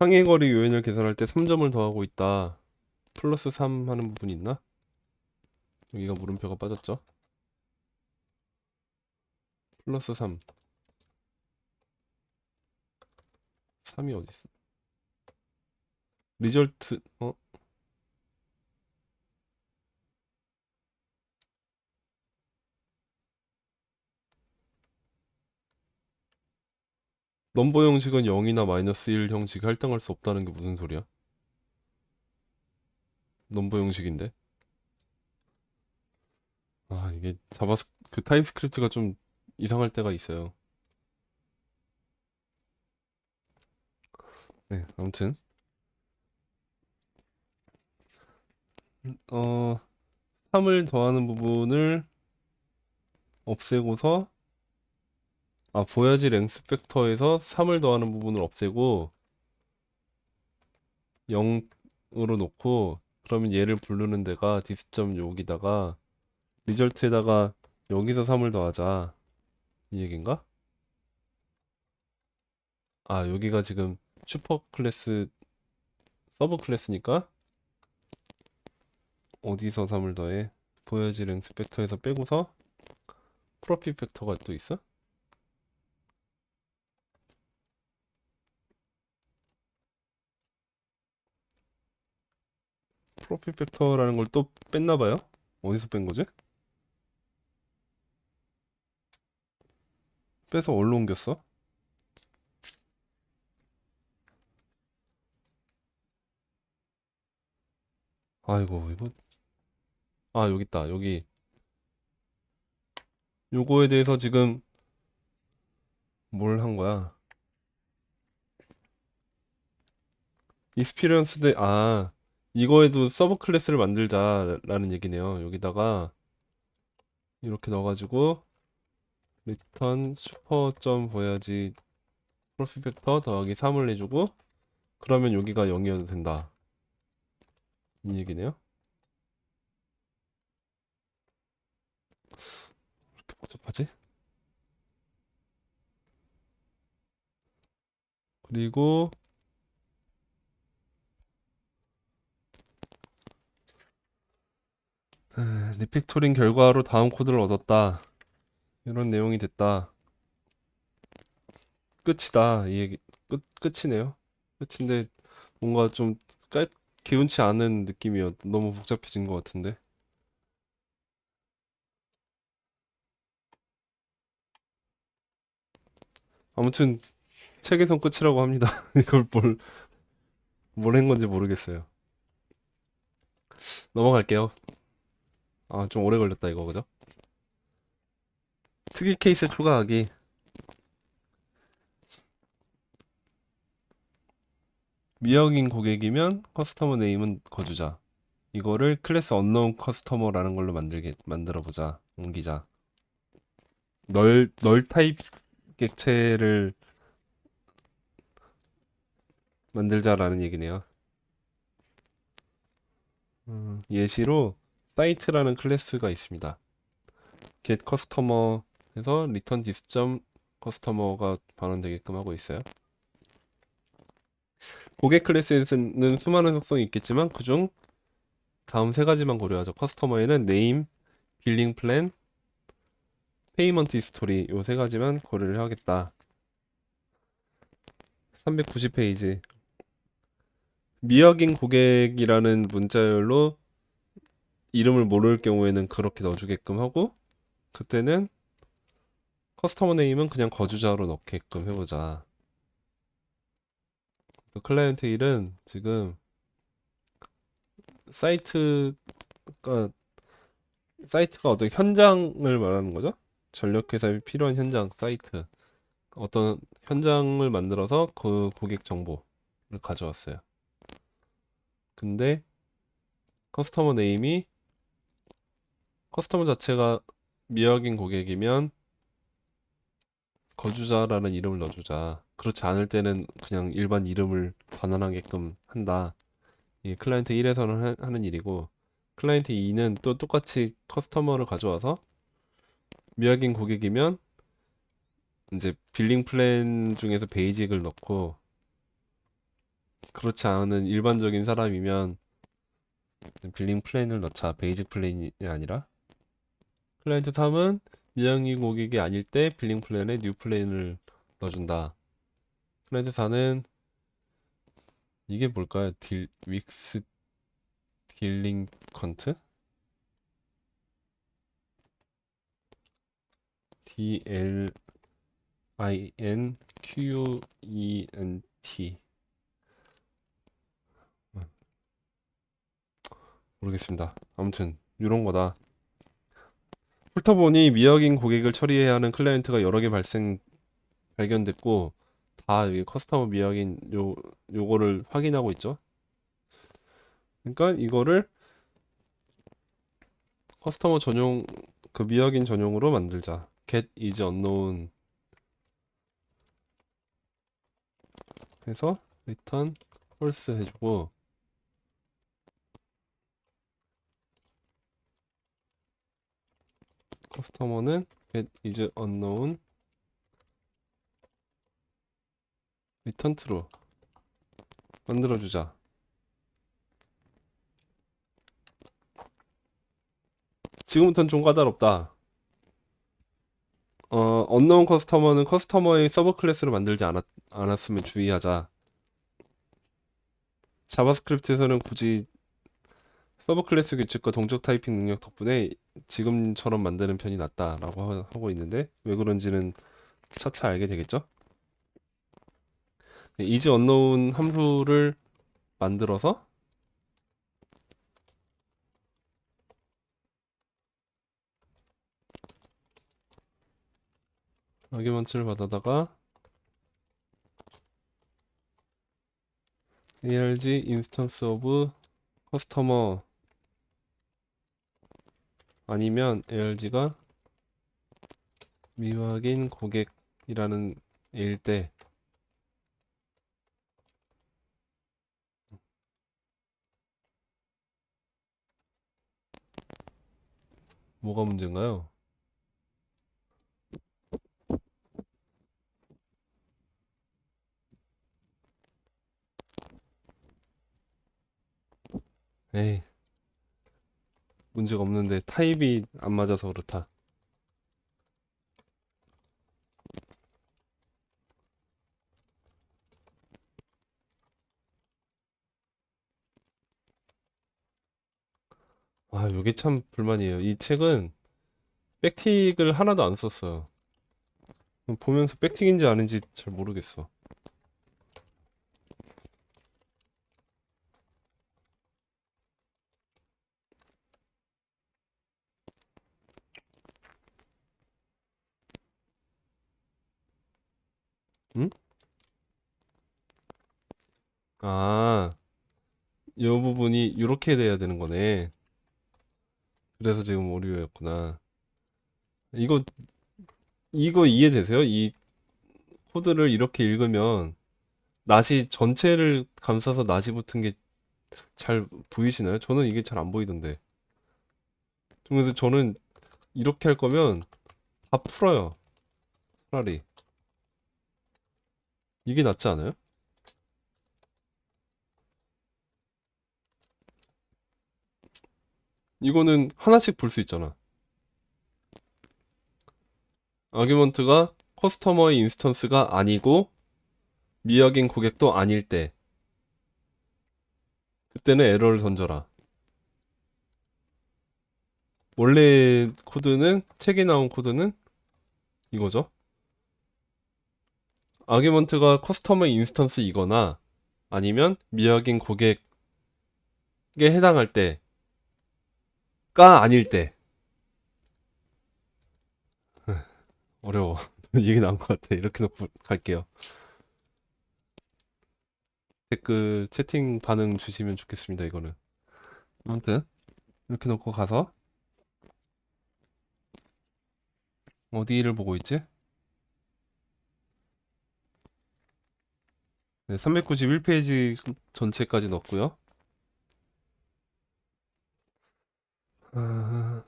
Speaker 1: 항해거리 요인을 계산할 때 3점을 더하고 있다. 플러스 3 하는 부분이 있나? 여기가 물음표가 빠졌죠? 플러스 3. 3이 어디 있어? 리절트, 넘버 형식은 0이나 마이너스 1 형식이 할당할 수 없다는 게 무슨 소리야? 넘버 형식인데? 아, 이게 그 타입스크립트가 좀 이상할 때가 있어요. 네, 아무튼, 어, 3을 더하는 부분을 없애고서, 보야지 랭스 팩터에서 3을 더하는 부분을 없애고, 0으로 놓고, 그러면 얘를 부르는 데가 디스점 여기다가, 리절트에다가 여기서 3을 더하자. 이 얘기인가? 여기가 지금 슈퍼 클래스, 서브 클래스니까, 어디서 3을 더해? 보여지 랭스 팩터에서 빼고서 프로핏 팩터가 또 있어? 프로핏 팩터라는 걸 또 뺐나 봐요? 어디서 뺀 거지? 빼서 어디로 옮겼어? 아이고 이거 여기 있다. 여기 요거에 대해서 지금 뭘 한 거야? 익스피리언스 대, 이거에도 서브 클래스를 만들자라는 얘기네요. 여기다가 이렇게 넣어가지고 리턴 슈퍼 점 보여야지 프로필 벡터 더하기 3을 내주고 그러면 여기가 0이어도 된다. 이 얘기네요. 이렇게 복잡하지? 그리고 리팩토링 결과로 다음 코드를 얻었다. 이런 내용이 됐다. 끝이다. 이 얘기 끝이네요. 끝인데 뭔가 좀 깔, 개운치 않은 느낌이었. 너무 복잡해진 것 같은데. 아무튼 책에선 끝이라고 합니다. 이걸 뭘 한 건지 모르겠어요. 넘어갈게요. 좀 오래 걸렸다 이거 그죠? 특이 케이스 추가하기. 미역인 고객이면 커스터머 네임은 거주자. 이거를 클래스 언노운 커스터머라는 걸로 만들어 보자. 옮기자. 널 타입 객체를 만들자라는 얘기네요. 예시로 사이트라는 클래스가 있습니다. get customer 해서 return this 점 customer가 반환되게끔 하고 있어요. 고객 클래스에는 수많은 속성이 있겠지만 그중 다음 세 가지만 고려하죠. 커스터머에는 name, 빌링 플랜, 페이먼트 히스토리 요 세 가지만 고려를 하겠다. 390페이지. 미확인 고객이라는 문자열로 이름을 모를 경우에는 그렇게 넣어주게끔 하고 그때는 커스터머 네임은 그냥 거주자로 넣게끔 해보자. 그 클라이언트 1은 지금 사이트가 사이트가 어떤 현장을 말하는 거죠? 전력회사에 필요한 현장 사이트 어떤 현장을 만들어서 그 고객 정보를 가져왔어요. 근데 커스터머 네임이 커스터머 자체가 미확인 고객이면 거주자라는 이름을 넣어주자. 그렇지 않을 때는 그냥 일반 이름을 반환하게끔 한다. 이게 클라이언트 1에서는 하는 일이고 클라이언트 2는 또 똑같이 커스터머를 가져와서 미확인 고객이면 이제 빌링 플랜 중에서 베이직을 넣고 그렇지 않은 일반적인 사람이면 빌링 플랜을 넣자. 베이직 플랜이 아니라 클라이언트 3은 미확인 고객이 아닐 때 빌링 플랜에 뉴 플랜을 넣어준다. 클라이언트 4는 이게 뭘까요? 윅스 딜링컨트? DLINQUENT 모르겠습니다. 아무튼 이런 거다. 훑어보니 미확인 고객을 처리해야 하는 클라이언트가 여러 개 발견됐고 다 여기 커스터머 미확인 요거를 확인하고 있죠. 그러니까 이거를 커스터머 전용 그 미확인 전용으로 만들자. get is unknown 해서 return false 해주고 커스터머는 get is unknown return true 만들어주자. 지금부터는 좀 까다롭다. unknown 커스터머는 커스터머의 서브 클래스를 만들지 않았으면 주의하자. 자바스크립트에서는 굳이 서브 클래스 규칙과 동적 타이핑 능력 덕분에 지금처럼 만드는 편이 낫다라고 하고 있는데 왜 그런지는 차차 알게 되겠죠? is unknown 함수를 만들어서 아규먼트를 받아다가 ARG 인스턴스 오브 커스터머 아니면 ARG가 미확인 고객이라는 일 때 뭐가 문제인가요? 에이, 문제가 없는데 타입이 안 맞아서 그렇다. 아, 이게 참 불만이에요. 이 책은 백틱을 하나도 안 썼어요. 보면서 백틱인지 아닌지 잘 모르겠어. 응? 아, 이 부분이 이렇게 돼야 되는 거네. 그래서 지금 오류였구나. 이거, 이거 이해되세요? 이 코드를 이렇게 읽으면 낫이 전체를 감싸서 낫이 붙은 게 잘 보이시나요? 저는 이게 잘 안 보이던데. 그래서 저는 이렇게 할 거면 다 풀어요. 차라리. 이게 낫지 않아요? 이거는 하나씩 볼 수 있잖아. 아규먼트가 커스터머의 인스턴스가 아니고 미확인 고객도 아닐 때 그때는 에러를 던져라. 원래 코드는 책에 나온 코드는 이거죠. 아규먼트가 커스터머 인스턴스이거나 아니면 미확인 고객에 해당할 때가 아닐 때 어려워. 이게 나은 것 같아. 이렇게 놓고 갈게요. 댓글 채팅 반응 주시면 좋겠습니다. 이거는 아무튼 이렇게 놓고 가서 어디를 보고 있지? 네, 391페이지 전체까지 넣었고요. 아,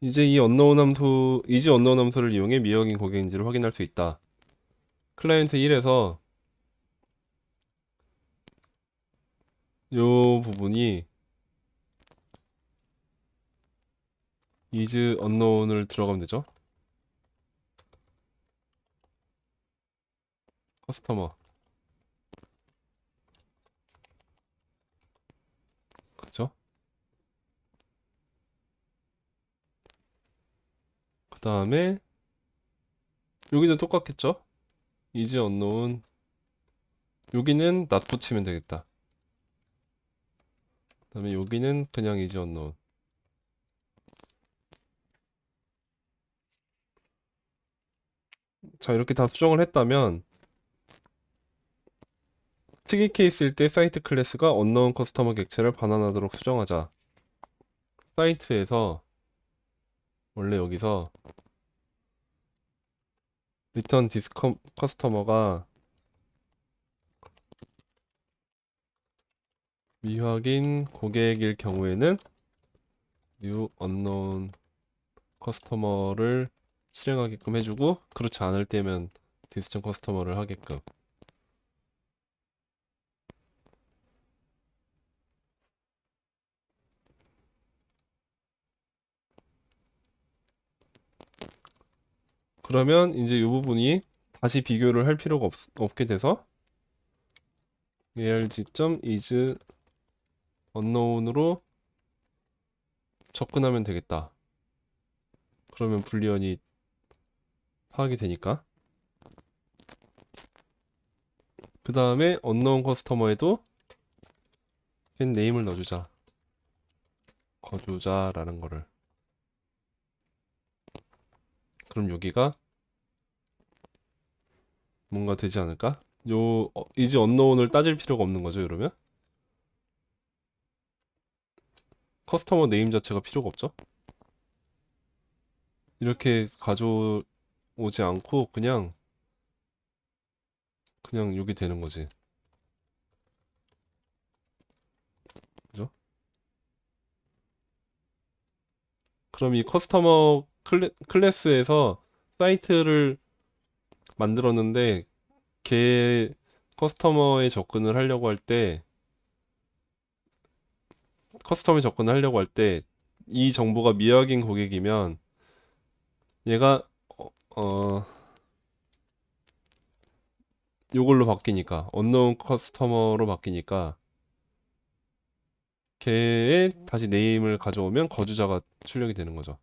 Speaker 1: 이제 이 언노운 함수, 이지 언노운 함수를 이용해 미확인 고객인지를 확인할 수 있다. 클라이언트 1에서 요 부분이 is unknown을 들어가면 되죠. 커스터머. 그죠? 그 다음에 여기도 똑같겠죠? is unknown. 여기는 not 붙이면 되겠다. 그 다음에 여기는 그냥 is unknown. 자, 이렇게 다 수정을 했다면 특이 케이스일 때 사이트 클래스가 unknown 커스터머 객체를 반환하도록 수정하자. 사이트에서 원래 여기서 return this customer가 미확인 고객일 경우에는 new unknown customer를 실행하게끔 해주고 그렇지 않을 때면 distant customer를 하게끔. 그러면 이제 이 부분이 다시 비교를 할 필요가 없게 돼서 arg.is unknown으로 접근하면 되겠다. 그러면 불리언이 파악이 되니까. 그 다음에 unknown customer에도 캔 네임을 넣어주자. 거주자라는 거를. 그럼 여기가 뭔가 되지 않을까? 이제 언노운을 따질 필요가 없는 거죠, 이러면? 커스터머 네임 자체가 필요가 없죠? 이렇게 가져오지 않고 그냥 여기 되는 거지. 그죠? 그럼 이 커스터머 클래스에서 사이트를 만들었는데 걔 커스터머에 접근을 하려고 할 때 커스텀에 접근하려고 할 때 이 정보가 미확인 고객이면 얘가 어 요걸로 바뀌니까 unknown 커스터머로 바뀌니까 걔의 다시 네임을 가져오면 거주자가 출력이 되는 거죠.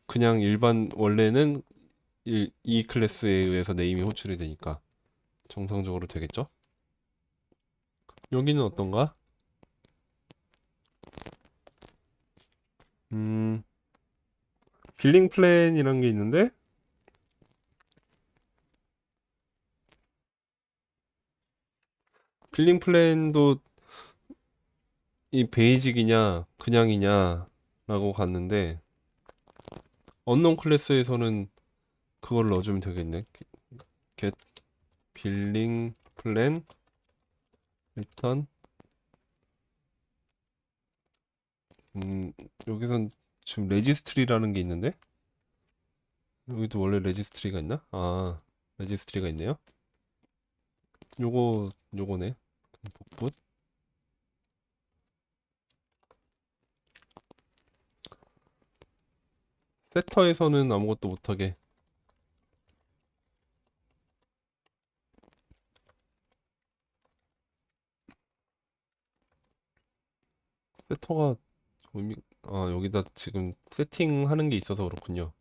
Speaker 1: 그냥 일반 원래는 이 클래스에 의해서 네임이 호출이 되니까 정상적으로 되겠죠? 여기는 어떤가? 음, 빌링 플랜이란 게 있는데 빌링 플랜도 이 베이직이냐 그냥이냐 라고 갔는데 언노운 클래스에서는 그걸 넣어주면 되겠네. get 빌링 플랜 일단 여기선 지금 레지스트리라는 게 있는데 여기도 원래 레지스트리가 있나? 아 레지스트리가 있네요. 요거네. 복붙 세터에서는 아무것도 못하게 세터가 의미 여기다 지금 세팅하는 게 있어서 그렇군요.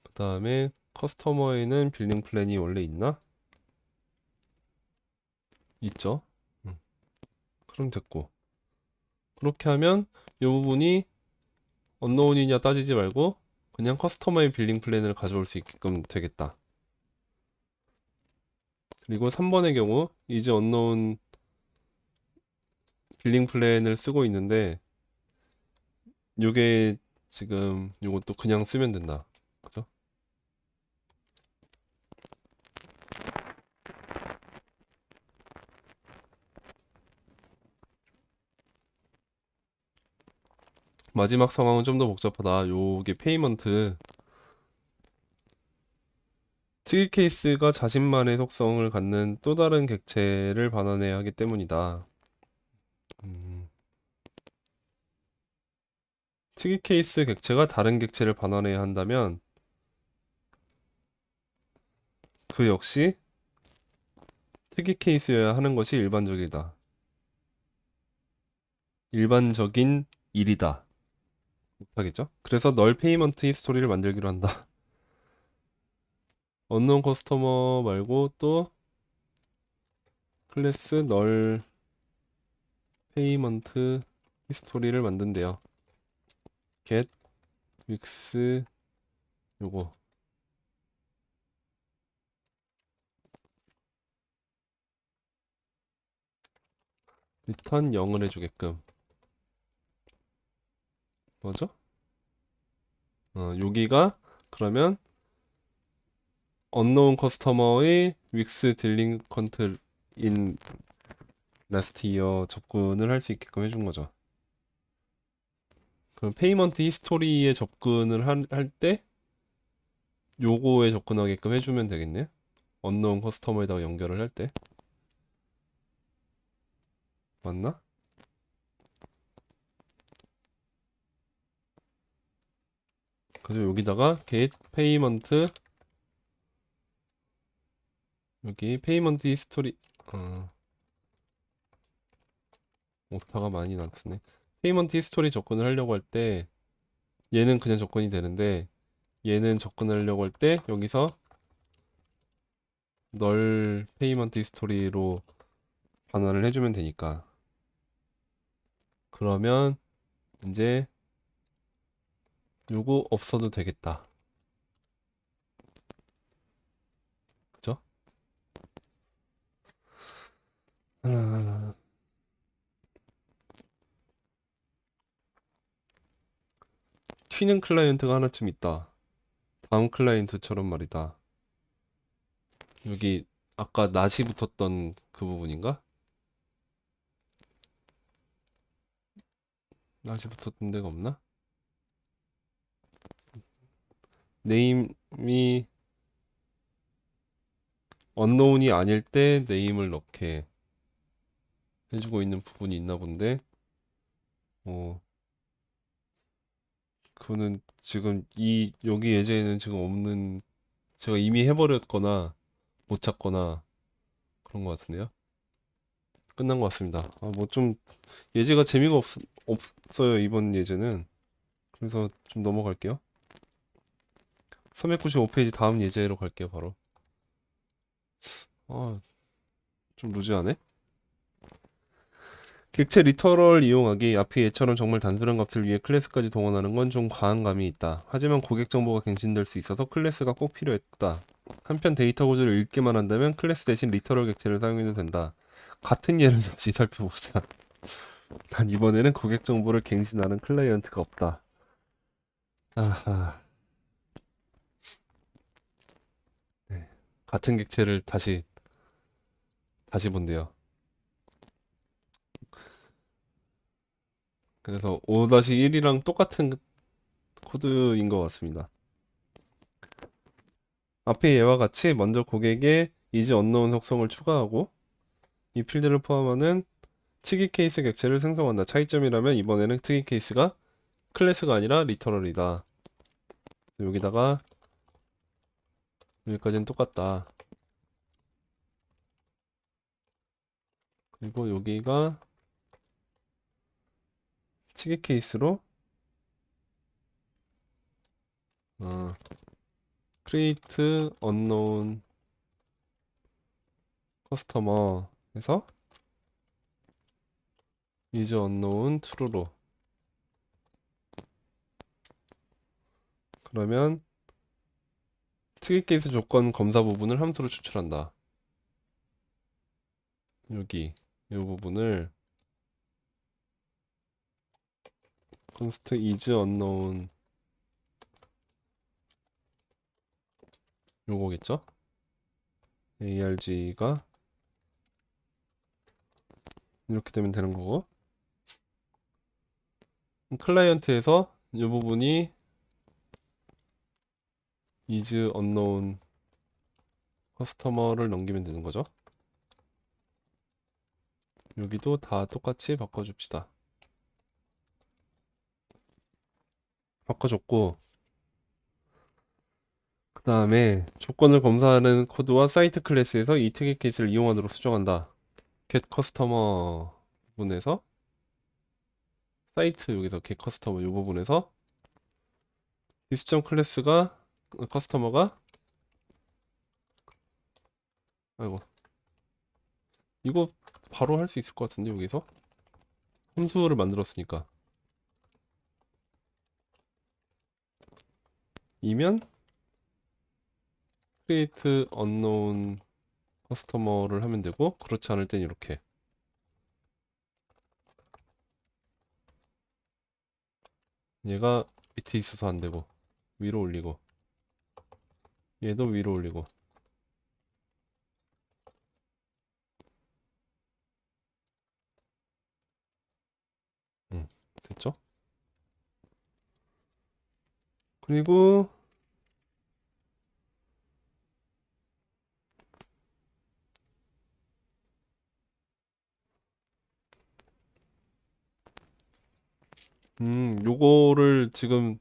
Speaker 1: 그 다음에 커스터머에는 빌링 플랜이 원래 있나? 있죠. 음, 그럼 됐고 그렇게 하면 이 부분이 언노운이냐 따지지 말고 그냥 커스터머의 빌링 플랜을 가져올 수 있게끔 되겠다. 그리고 3번의 경우 이제 언노운 빌링 플랜을 쓰고 있는데 요게 지금 요것도 그냥 쓰면 된다. 그죠? 마지막 상황은 좀 더 복잡하다. 요게 페이먼트 특이 케이스가 자신만의 속성을 갖는 또 다른 객체를 반환해야 하기 때문이다. 음, 특이 케이스 객체가 다른 객체를 반환해야 한다면 그 역시 특이 케이스여야 하는 것이 일반적이다. 일반적인 일이다. 못하겠죠? 그래서 널 페이먼트 히스토리를 만들기로 한다. 언노운 커스터머 말고 또 클래스 널 페이먼트 히스토리를 만든대요. get wix 요거 리턴 0을 해주게끔 뭐죠? 여기가 그러면 unknown 커스터머의 wix 딜링컨트 in last year 접근을 할 수 있게끔 해준 거죠. 그럼 페이먼트 히스토리에 접근을 할 때 요거에 접근하게끔 해주면 되겠네. unknown 커스터머에다가 연결을 할 때. 맞나? 그래서 여기다가 get payment 여기 페이먼트 히스토리 오타가 많이 났네. 페이먼트 히스토리 접근을 하려고 할 때 얘는 그냥 접근이 되는데 얘는 접근하려고 할 때 여기서 널 페이먼트 히스토리로 반환을 해주면 되니까 그러면 이제 요거 없어도 되겠다. 그죠? 아, 튀는 클라이언트가 하나쯤 있다. 다음 클라이언트처럼 말이다. 여기 아까 낫이 붙었던 그 부분인가? 낫이 붙었던 데가 없나? 네임이 언노운이 아닐 때 네임을 넣게 해주고 있는 부분이 있나 본데, 어, 그거는 지금 여기 예제에는 지금 없는, 제가 이미 해버렸거나 못 찾거나 그런 것 같은데요. 끝난 것 같습니다. 뭐 좀 예제가 재미가 없어요, 이번 예제는. 그래서 좀 넘어갈게요. 395페이지 다음 예제로 갈게요, 바로. 아, 좀 루즈하네. 객체 리터럴 이용하기. 앞이 얘처럼 정말 단순한 값을 위해 클래스까지 동원하는 건 좀 과한 감이 있다. 하지만 고객 정보가 갱신될 수 있어서 클래스가 꼭 필요했다. 한편 데이터 구조를 읽기만 한다면 클래스 대신 리터럴 객체를 사용해도 된다. 같은 예를 다시 살펴보자. 난 이번에는 고객 정보를 갱신하는 클라이언트가 없다. 아하. 네. 같은 객체를 다시 본대요. 그래서 5-1이랑 똑같은 코드인 것 같습니다. 앞의 예와 같이 먼저 고객의 is unknown 속성을 추가하고 이 필드를 포함하는 특이 케이스 객체를 생성한다. 차이점이라면 이번에는 특이 케이스가 클래스가 아니라 리터럴이다. 여기다가 여기까지는 똑같다. 그리고 여기가 특이 케이스로 어, create unknown customer 해서 is unknown true로 그러면 특이 케이스 조건 검사 부분을 함수로 추출한다. 여기 이 부분을 const is unknown 요거겠죠? arg가 이렇게 되면 되는 거고 클라이언트에서 이 부분이 is unknown 커스터머를 넘기면 되는 거죠. 여기도 다 똑같이 바꿔줍시다. 바꿔줬고 그 다음에 조건을 검사하는 코드와 사이트 클래스에서 이 특이 케이스를 이용하도록 수정한다. get customer 부분에서 사이트 여기서 get customer 이 부분에서 디스점 클래스가 커스터머가 아이고 이거 바로 할 수 있을 것 같은데 여기서 함수를 만들었으니까 이면 create unknown customer를 하면 되고 그렇지 않을 땐 이렇게 얘가 밑에 있어서 안 되고 위로 올리고 얘도 위로 올리고 됐죠? 그리고 요거를 지금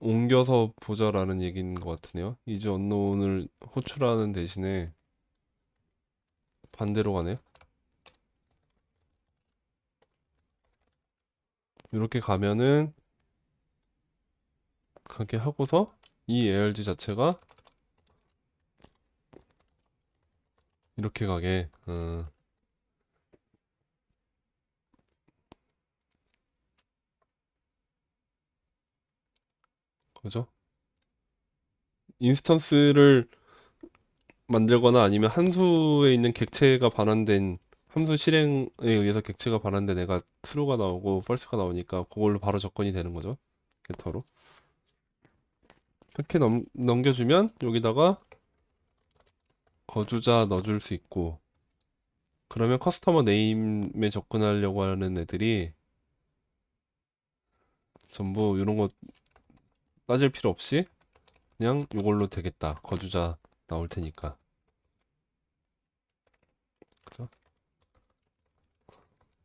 Speaker 1: 옮겨서 보자라는 얘기인 것 같으네요. 이제 언노운을 호출하는 대신에 반대로 가네요. 이렇게 가면은 그렇게 하고서 이 ARG 자체가 이렇게 가게 그죠? 인스턴스를 만들거나 아니면 한 수에 있는 객체가 반환된 함수 실행에 의해서 객체가 반환돼 내가 true가 나오고 false가 나오니까 그걸로 바로 접근이 되는 거죠. 게터로. 이렇게 넘겨주면 여기다가 거주자 넣어줄 수 있고, 그러면 커스터머 네임에 접근하려고 하는 애들이 전부 이런 거 따질 필요 없이 그냥 이걸로 되겠다. 거주자 나올 테니까. 그죠?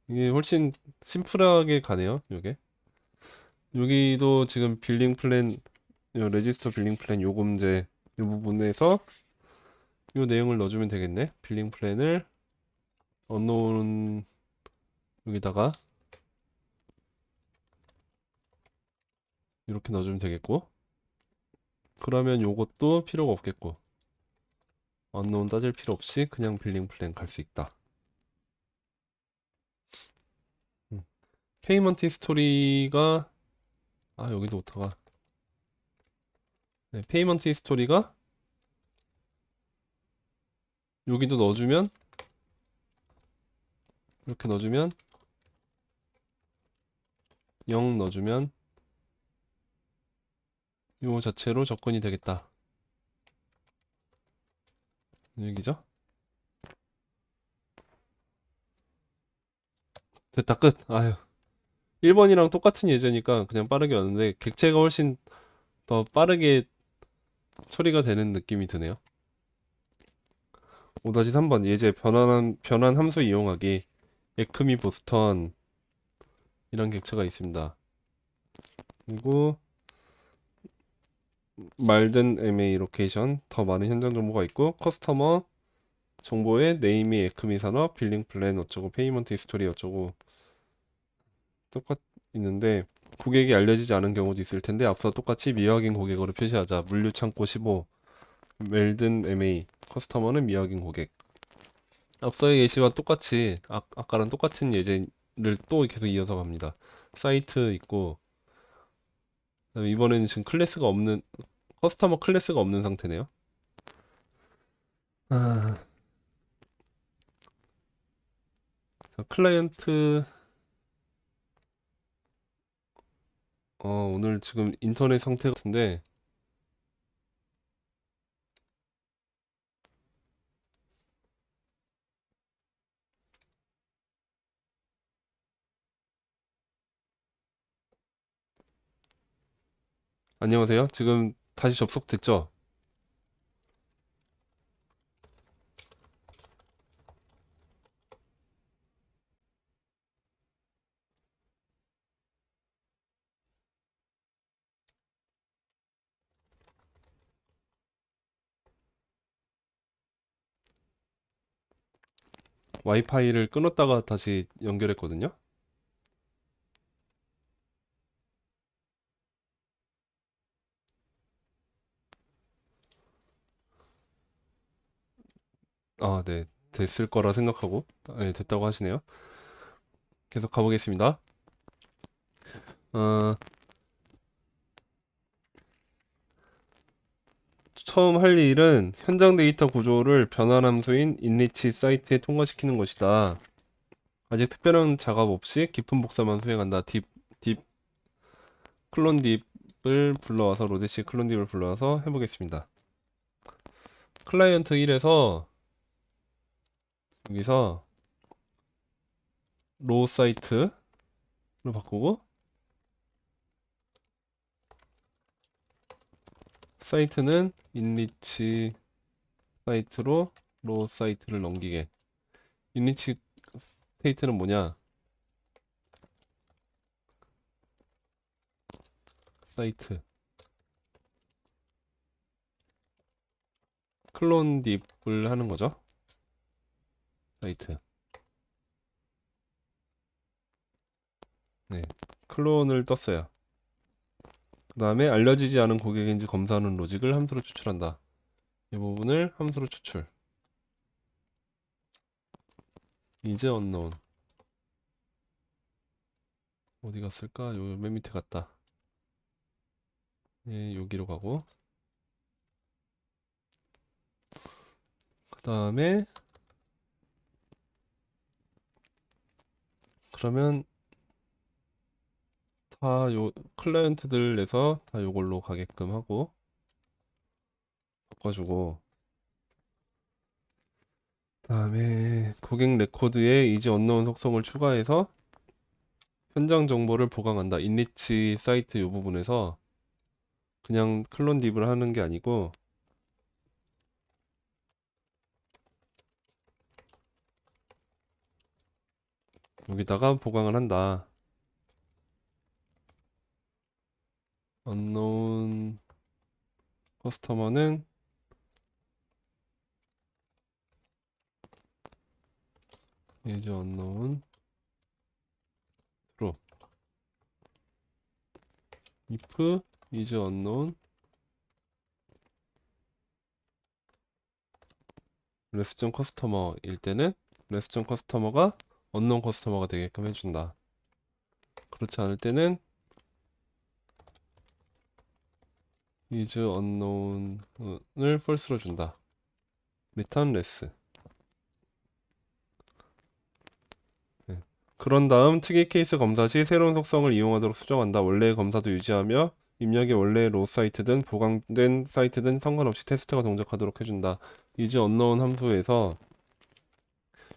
Speaker 1: 이게 훨씬 심플하게 가네요. 이게. 여기도 지금 빌링 플랜, 레지스터 빌링 플랜 요금제 이 부분에서 이 내용을 넣어주면 되겠네. 빌링 플랜을 언노운 여기다가 이렇게 넣어주면 되겠고, 그러면 요것도 필요가 없겠고, 언노운 따질 필요 없이 그냥 빌링 플랜 갈 수 있다. 페이먼트 히스토리가 여기도 오타가, 네, 페이먼트 히스토리가 여기도 넣어주면, 이렇게 넣어주면 0 넣어주면 요 자체로 접근이 되겠다. 이 얘기죠? 됐다, 끝. 아유, 1번이랑 똑같은 예제니까 그냥 빠르게 왔는데 객체가 훨씬 더 빠르게 처리가 되는 느낌이 드네요. 5-3번 예제 변환 함수 이용하기. 에크미 보스턴 이런 객체가 있습니다. 그리고 말든 MA 로케이션 더 많은 현장 정보가 있고, 커스터머 정보에 네임이 에크미 산업, 빌링 플랜 어쩌고, 페이먼트 히스토리 어쩌고 똑같 있는데, 고객이 알려지지 않은 경우도 있을 텐데 앞서 똑같이 미확인 고객으로 표시하자. 물류 창고 15, 멜든 MA, 커스터머는 미확인 고객. 앞서의 예시와 똑같이 아까랑 똑같은 예제를 또 계속 이어서 갑니다. 사이트 있고, 그다음에 이번에는 지금 클래스가 없는, 커스터머 클래스가 없는 상태네요. 아, 자, 클라이언트 오늘 지금 인터넷 상태 같은데, 안녕하세요. 지금 다시 접속됐죠? 와이파이를 끊었다가 다시 연결했거든요. 네. 됐을 거라 생각하고, 네, 됐다고 하시네요. 계속 가보겠습니다. 어, 처음 할 일은 현장 데이터 구조를 변환 함수인 inreach 사이트에 통과시키는 것이다. 아직 특별한 작업 없이 깊은 복사만 수행한다. 딥, 클론 딥을 불러와서, 로데시 클론 딥을 불러와서 해보겠습니다. 클라이언트 1에서 여기서 로 사이트로 바꾸고, 사이트는 inreach 사이트로 로 사이트를 넘기게. inreach 스테이트는 뭐냐? 사이트. 클론 딥을 하는 거죠. 사이트. 네. 클론을 떴어요. 그 다음에 알려지지 않은 고객인지 검사하는 로직을 함수로 추출한다. 이 부분을 함수로 추출. 이제 unknown. 어디 갔을까? 요 맨 밑에 갔다. 예, 여기로 가고. 그 다음에 그러면 다 요 클라이언트들에서 다 요걸로 가게끔 하고 바꿔주고, 그다음에 고객 레코드에 이제 언노운 속성을 추가해서 현장 정보를 보강한다. 인리치 사이트 요 부분에서 그냥 클론 딥을 하는 게 아니고 여기다가 보강을 한다. 언노운 커스터머는 이제 언노운 true. if is unknown 레스전 커스터머일 때는 레스전 커스터머가 언노운 커스터머가 되게끔 해준다. 그렇지 않을 때는 is unknown을 false로 준다. return less. 네. 그런 다음 특이 케이스 검사 시 새로운 속성을 이용하도록 수정한다. 원래의 검사도 유지하며 입력이 원래의 로 사이트든 보강된 사이트든 상관없이 테스트가 동작하도록 해준다. is unknown 함수에서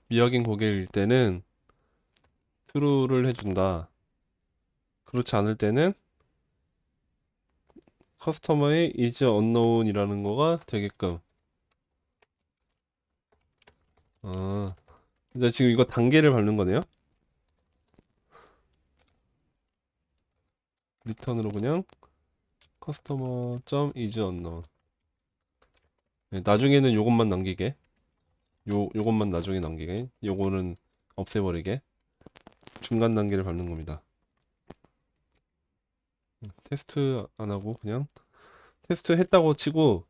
Speaker 1: 미확인 고객일 때는 true를 해준다. 그렇지 않을 때는 커스터머의 is unknown이라는 거가 되게끔. 근데 지금 이거 단계를 밟는 거네요. 리턴으로 그냥 customer.is unknown. 네, 나중에는 요것만 남기게. 요것만 나중에 남기게. 요거는 없애버리게. 중간 단계를 밟는 겁니다. 테스트 안 하고 그냥 테스트 했다고 치고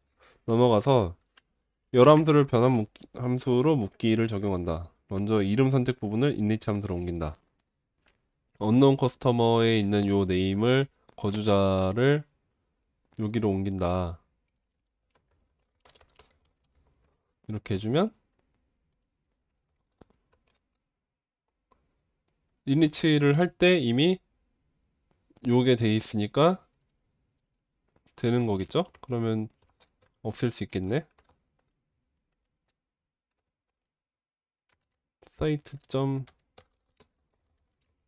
Speaker 1: 넘어가서 여러 함수를 변환 함수로 묶기를 적용한다. 먼저 이름 선택 부분을 init 함수로 옮긴다. 언노운 커스터머에 있는 요 네임을 거주자를 여기로 옮긴다. 이렇게 해주면 init를 할 때 이미 요게 돼 있으니까 되는 거겠죠? 그러면 없앨 수 있겠네. 사이트 점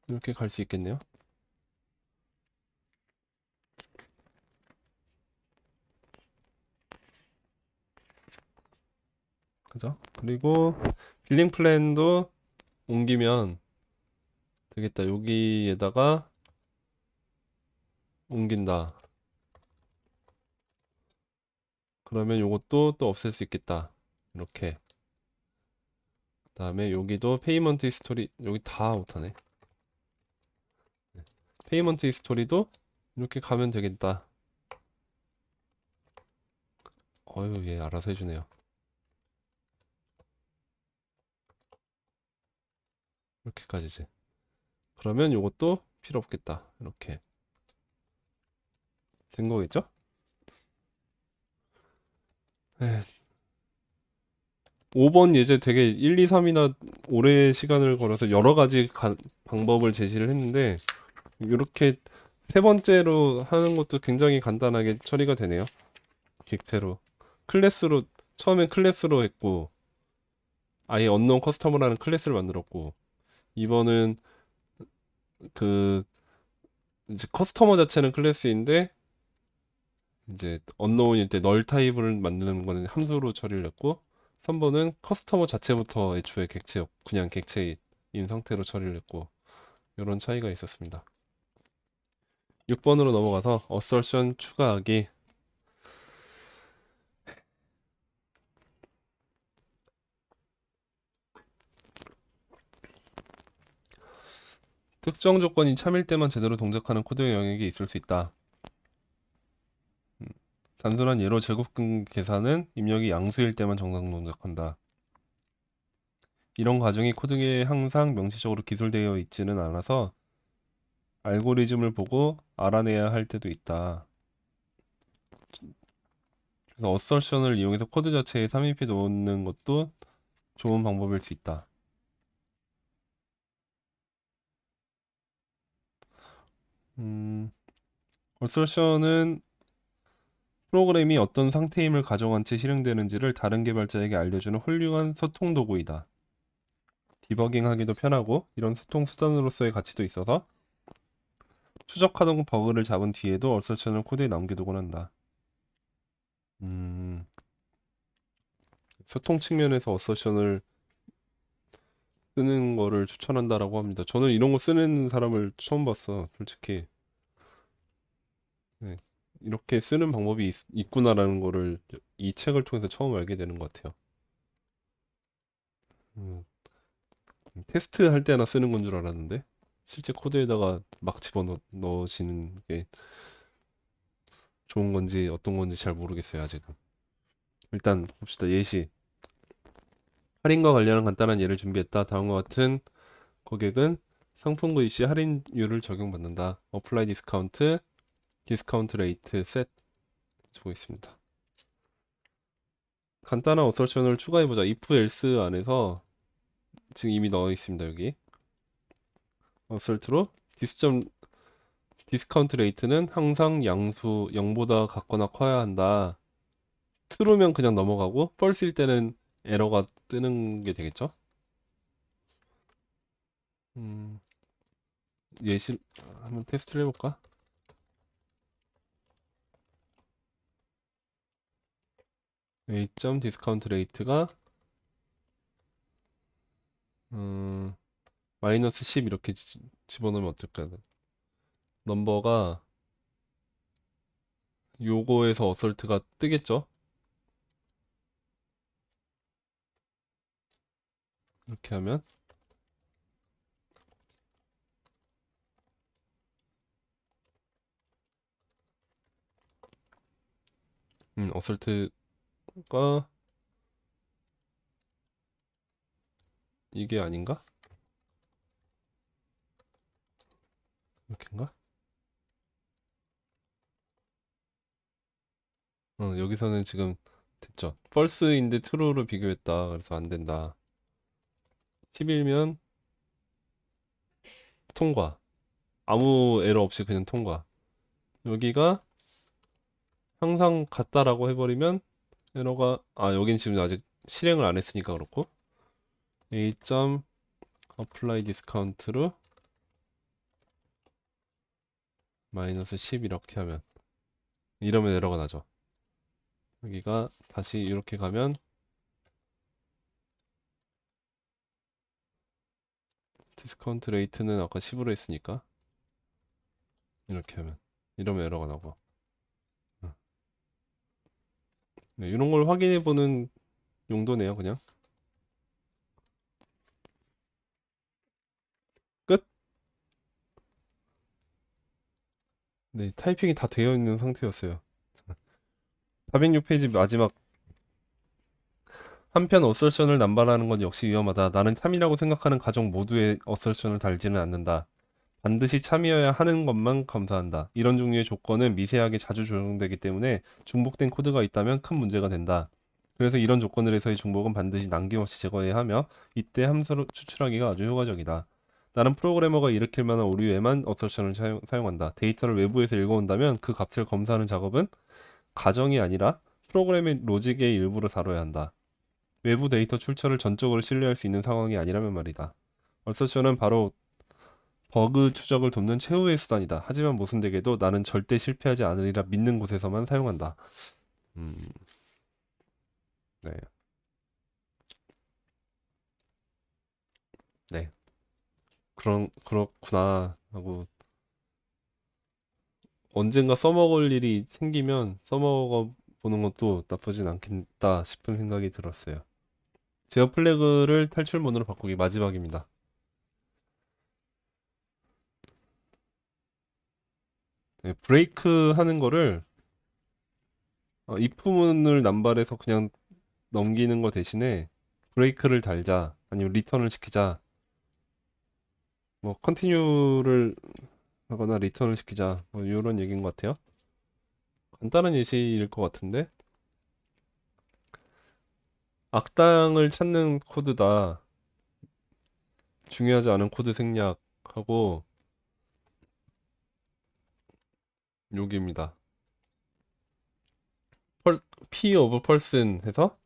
Speaker 1: 이렇게 갈 수 있겠네요. 그죠? 그리고 빌링 플랜도 옮기면 되겠다. 여기에다가 옮긴다. 그러면 요것도 또 없앨 수 있겠다. 이렇게. 그다음에 여기도 페이먼트 히스토리 여기 다 못하네. 페이먼트 히스토리도 이렇게 가면 되겠다. 어휴, 얘 알아서 해주네요. 이렇게까지지. 그러면 요것도 필요 없겠다. 이렇게 된 거겠죠? 에, 5번 예제 되게 1, 2, 3이나 오래 시간을 걸어서 여러 가지 방법을 제시를 했는데 이렇게 세 번째로 하는 것도 굉장히 간단하게 처리가 되네요. 객체로 클래스로 처음엔 클래스로 했고 아예 언노운 커스터머라는 클래스를 만들었고 이번은 그 이제 커스터머 자체는 클래스인데 이제 언노운일 때 널 타입을 만드는 거는 함수로 처리를 했고 3번은 커스터머 자체부터 애초에 그냥 객체인 상태로 처리를 했고 이런 차이가 있었습니다. 6번으로 넘어가서 어설션 추가하기. 특정 조건이 참일 때만 제대로 동작하는 코드의 영역이 있을 수 있다. 단순한 예로 제곱근 계산은 입력이 양수일 때만 정상 동작한다. 이런 과정이 코드에 항상 명시적으로 기술되어 있지는 않아서 알고리즘을 보고 알아내야 할 때도 있다. 그래서 어설션을 이용해서 코드 자체에 삽입해 놓는 것도 좋은 방법일 수 있다. 음, 어설션은 프로그램이 어떤 상태임을 가정한 채 실행되는지를 다른 개발자에게 알려주는 훌륭한 소통 도구이다. 디버깅하기도 편하고 이런 소통 수단으로서의 가치도 있어서 추적하던 버그를 잡은 뒤에도 어설션을 코드에 남겨두곤 한다. 음, 소통 측면에서 어설션을 쓰는 거를 추천한다라고 합니다. 저는 이런 거 쓰는 사람을 처음 봤어, 솔직히. 네. 이렇게 쓰는 방법이 있구나라는 거를 이 책을 통해서 처음 알게 되는 것 같아요. 음, 테스트 할 때나 쓰는 건 줄 알았는데 실제 코드에다가 막 집어넣으시는 게 좋은 건지 어떤 건지 잘 모르겠어요, 아직은. 일단 봅시다. 예시. 할인과 관련한 간단한 예를 준비했다. 다음과 같은 고객은 상품 구입 시 할인율을 적용받는다. 어플라이 디스카운트, 디스카운트 레이트 셋 주고 있습니다. 간단한 어설션을 추가해보자. if else 안에서 지금 이미 넣어 있습니다. 여기 어설트로 디스카운트 레이트는 항상 양수 0보다 같거나 커야 한다. true면 그냥 넘어가고 false일 때는 에러가 뜨는 게 되겠죠. 음, 예시 한번 테스트를 해볼까? A. 디스카운트 레이트가 마이너스 10 이렇게 집어넣으면 어떨까? 넘버가 요거에서 어설트가 뜨겠죠? 이렇게 하면 어설트가 이게 아닌가? 이렇게인가? 여기서는 지금 됐죠. false인데 true로 비교했다. 그래서 안 된다. 10이면 통과. 아무 에러 없이 그냥 통과. 여기가 항상 같다라고 해버리면 에러가 여긴 지금 아직 실행을 안 했으니까 그렇고 A. apply discount로 마이너스 10 이렇게 하면 이러면 에러가 나죠. 여기가 다시 이렇게 가면 디스카운트 레이트는 아까 10으로 했으니까 이렇게 하면 이러면 에러가 나고 네, 이런 걸 확인해 보는 용도네요. 그냥 끝. 네, 타이핑이 다 되어 있는 상태였어요. 406페이지 마지막 한편 어설션을 남발하는 건 역시 위험하다. 나는 참이라고 생각하는 가정 모두의 어설션을 달지는 않는다. 반드시 참이어야 하는 것만 검사한다. 이런 종류의 조건은 미세하게 자주 적용되기 때문에 중복된 코드가 있다면 큰 문제가 된다. 그래서 이런 조건들에서의 중복은 반드시 남김없이 제거해야 하며 이때 함수로 추출하기가 아주 효과적이다. 나는 프로그래머가 일으킬 만한 오류에만 어설션을 사용한다. 데이터를 외부에서 읽어온다면 그 값을 검사하는 작업은 가정이 아니라 프로그램의 로직의 일부를 다뤄야 한다. 외부 데이터 출처를 전적으로 신뢰할 수 있는 상황이 아니라면 말이다. 어설션은 바로 버그 추적을 돕는 최후의 수단이다. 하지만 모순되게도 나는 절대 실패하지 않으리라 믿는 곳에서만 사용한다. 음, 네, 네, 그렇구나 하고 언젠가 써먹을 일이 생기면 써먹어 보는 것도 나쁘진 않겠다 싶은 생각이 들었어요. 제어 플래그를 탈출 모드로 바꾸기 마지막입니다. 네, 브레이크 하는 거를 if문을 남발해서 그냥 넘기는 거 대신에 브레이크를 달자 아니면 리턴을 시키자 뭐 컨티뉴를 하거나 리턴을 시키자 뭐 이런 얘기인 것 같아요. 간단한 예시일 것 같은데 악당을 찾는 코드다 중요하지 않은 코드 생략하고 여기입니다. 펄, P 오브 펄슨 해서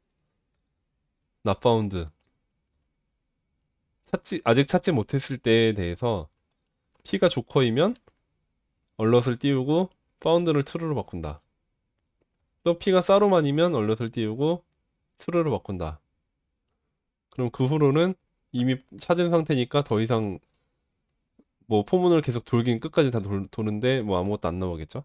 Speaker 1: not found. 아직 찾지 못했을 때에 대해서 P가 조커이면 얼럿을 띄우고 found를 true로 바꾼다. 또 P가 사로만이면 얼럿을 띄우고 true로 바꾼다. 그럼 그 후로는 이미 찾은 상태니까 더 이상 뭐 포문을 계속 돌긴 끝까지 다 도는데 뭐 아무것도 안 나오겠죠?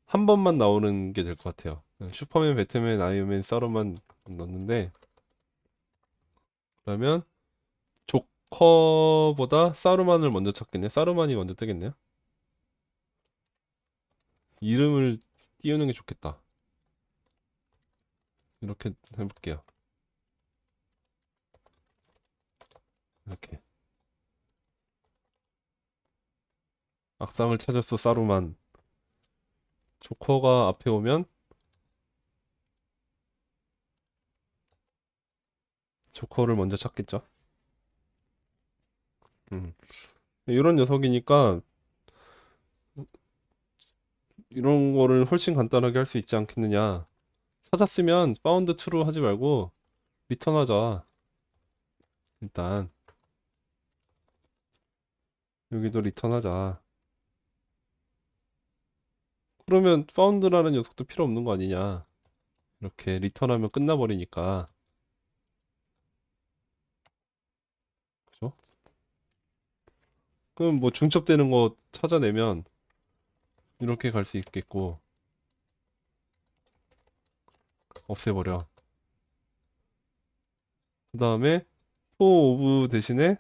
Speaker 1: 한 번만 나오는 게 될 것 같아요. 슈퍼맨, 배트맨, 아이언맨, 사로만 넣었는데 그러면 조커보다 사루만을 먼저 찾겠네. 사루만이 먼저 뜨겠네요. 이름을 띄우는 게 좋겠다. 이렇게 해볼게요. 이렇게. 악상을 찾았어, 사루만. 조커가 앞에 오면 조커를 먼저 찾겠죠. 음. 이런 녀석이니까 이런 거를 훨씬 간단하게 할 수 있지 않겠느냐. 찾았으면 파운드 트루 하지 말고 리턴하자. 일단 여기도 리턴하자. 그러면 파운드라는 녀석도 필요 없는 거 아니냐. 이렇게 리턴하면 끝나버리니까. 그죠? 그럼 뭐 중첩되는 거 찾아내면 이렇게 갈 수 있겠고 없애버려. 그 다음에 for 오브 대신에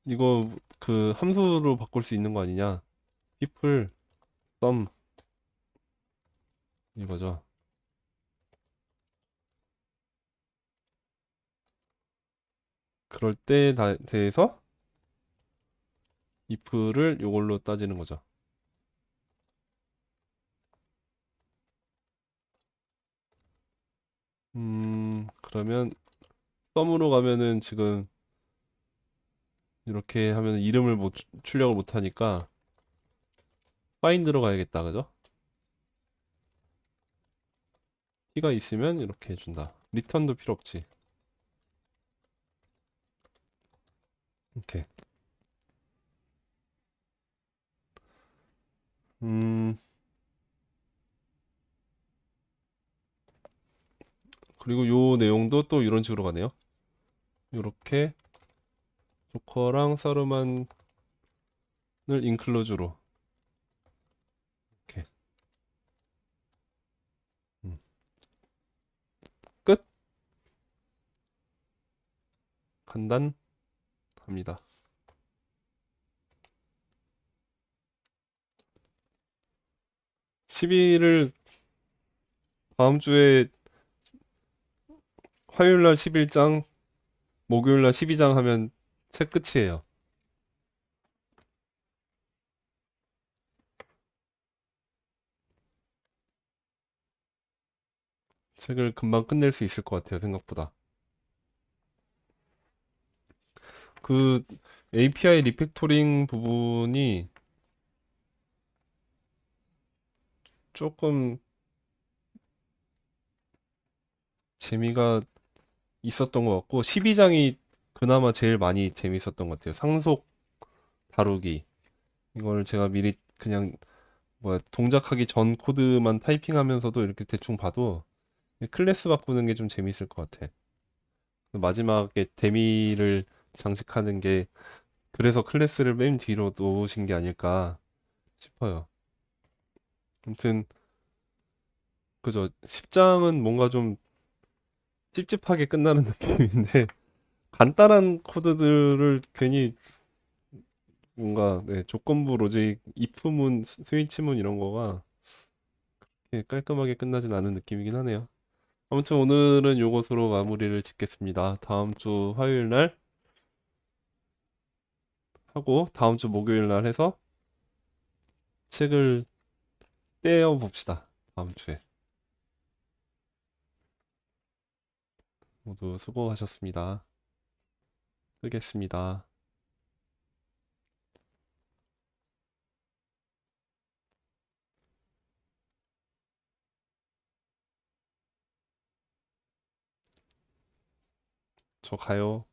Speaker 1: 이거 그 함수로 바꿀 수 있는 거 아니냐. if를 sum 이거죠. 그럴 때 대해서 if를 이걸로 따지는 거죠. 그러면 sum으로 가면은 지금 이렇게 하면 이름을 못 출력을 못 하니까 find로 가야겠다. 그죠? 키가 있으면 이렇게 해준다. return도 필요 없지. 이렇게. 음, 그리고 요 내용도 또 이런 식으로 가네요. 이렇게 조커랑 사르만을 인클로즈로 이렇게. 음, 끝. 간단합니다. 12를 다음 주에 화요일 날 11장, 목요일 날 12장 하면 책 끝이에요. 책을 금방 끝낼 수 있을 것 같아요, 생각보다. 그 API 리팩토링 부분이 조금 재미가 있었던 것 같고, 12장이 그나마 제일 많이 재밌었던 것 같아요. 상속 다루기. 이걸 제가 미리 그냥 뭐 동작하기 전 코드만 타이핑하면서도 이렇게 대충 봐도 클래스 바꾸는 게 좀 재밌을 것 같아. 마지막에 데미를 장식하는 게 그래서 클래스를 맨 뒤로 놓으신 게 아닐까 싶어요. 아무튼 그죠. 10장은 뭔가 좀 찝찝하게 끝나는 느낌인데 간단한 코드들을 괜히 뭔가 네, 조건부 로직, if문, 스위치문 이런 거가 이렇게 깔끔하게 끝나진 않은 느낌이긴 하네요. 아무튼 오늘은 요것으로 마무리를 짓겠습니다. 다음 주 화요일 날 하고 다음 주 목요일 날 해서 책을 떼어 봅시다. 다음 주에. 모두 수고하셨습니다. 끄겠습니다. 저 가요.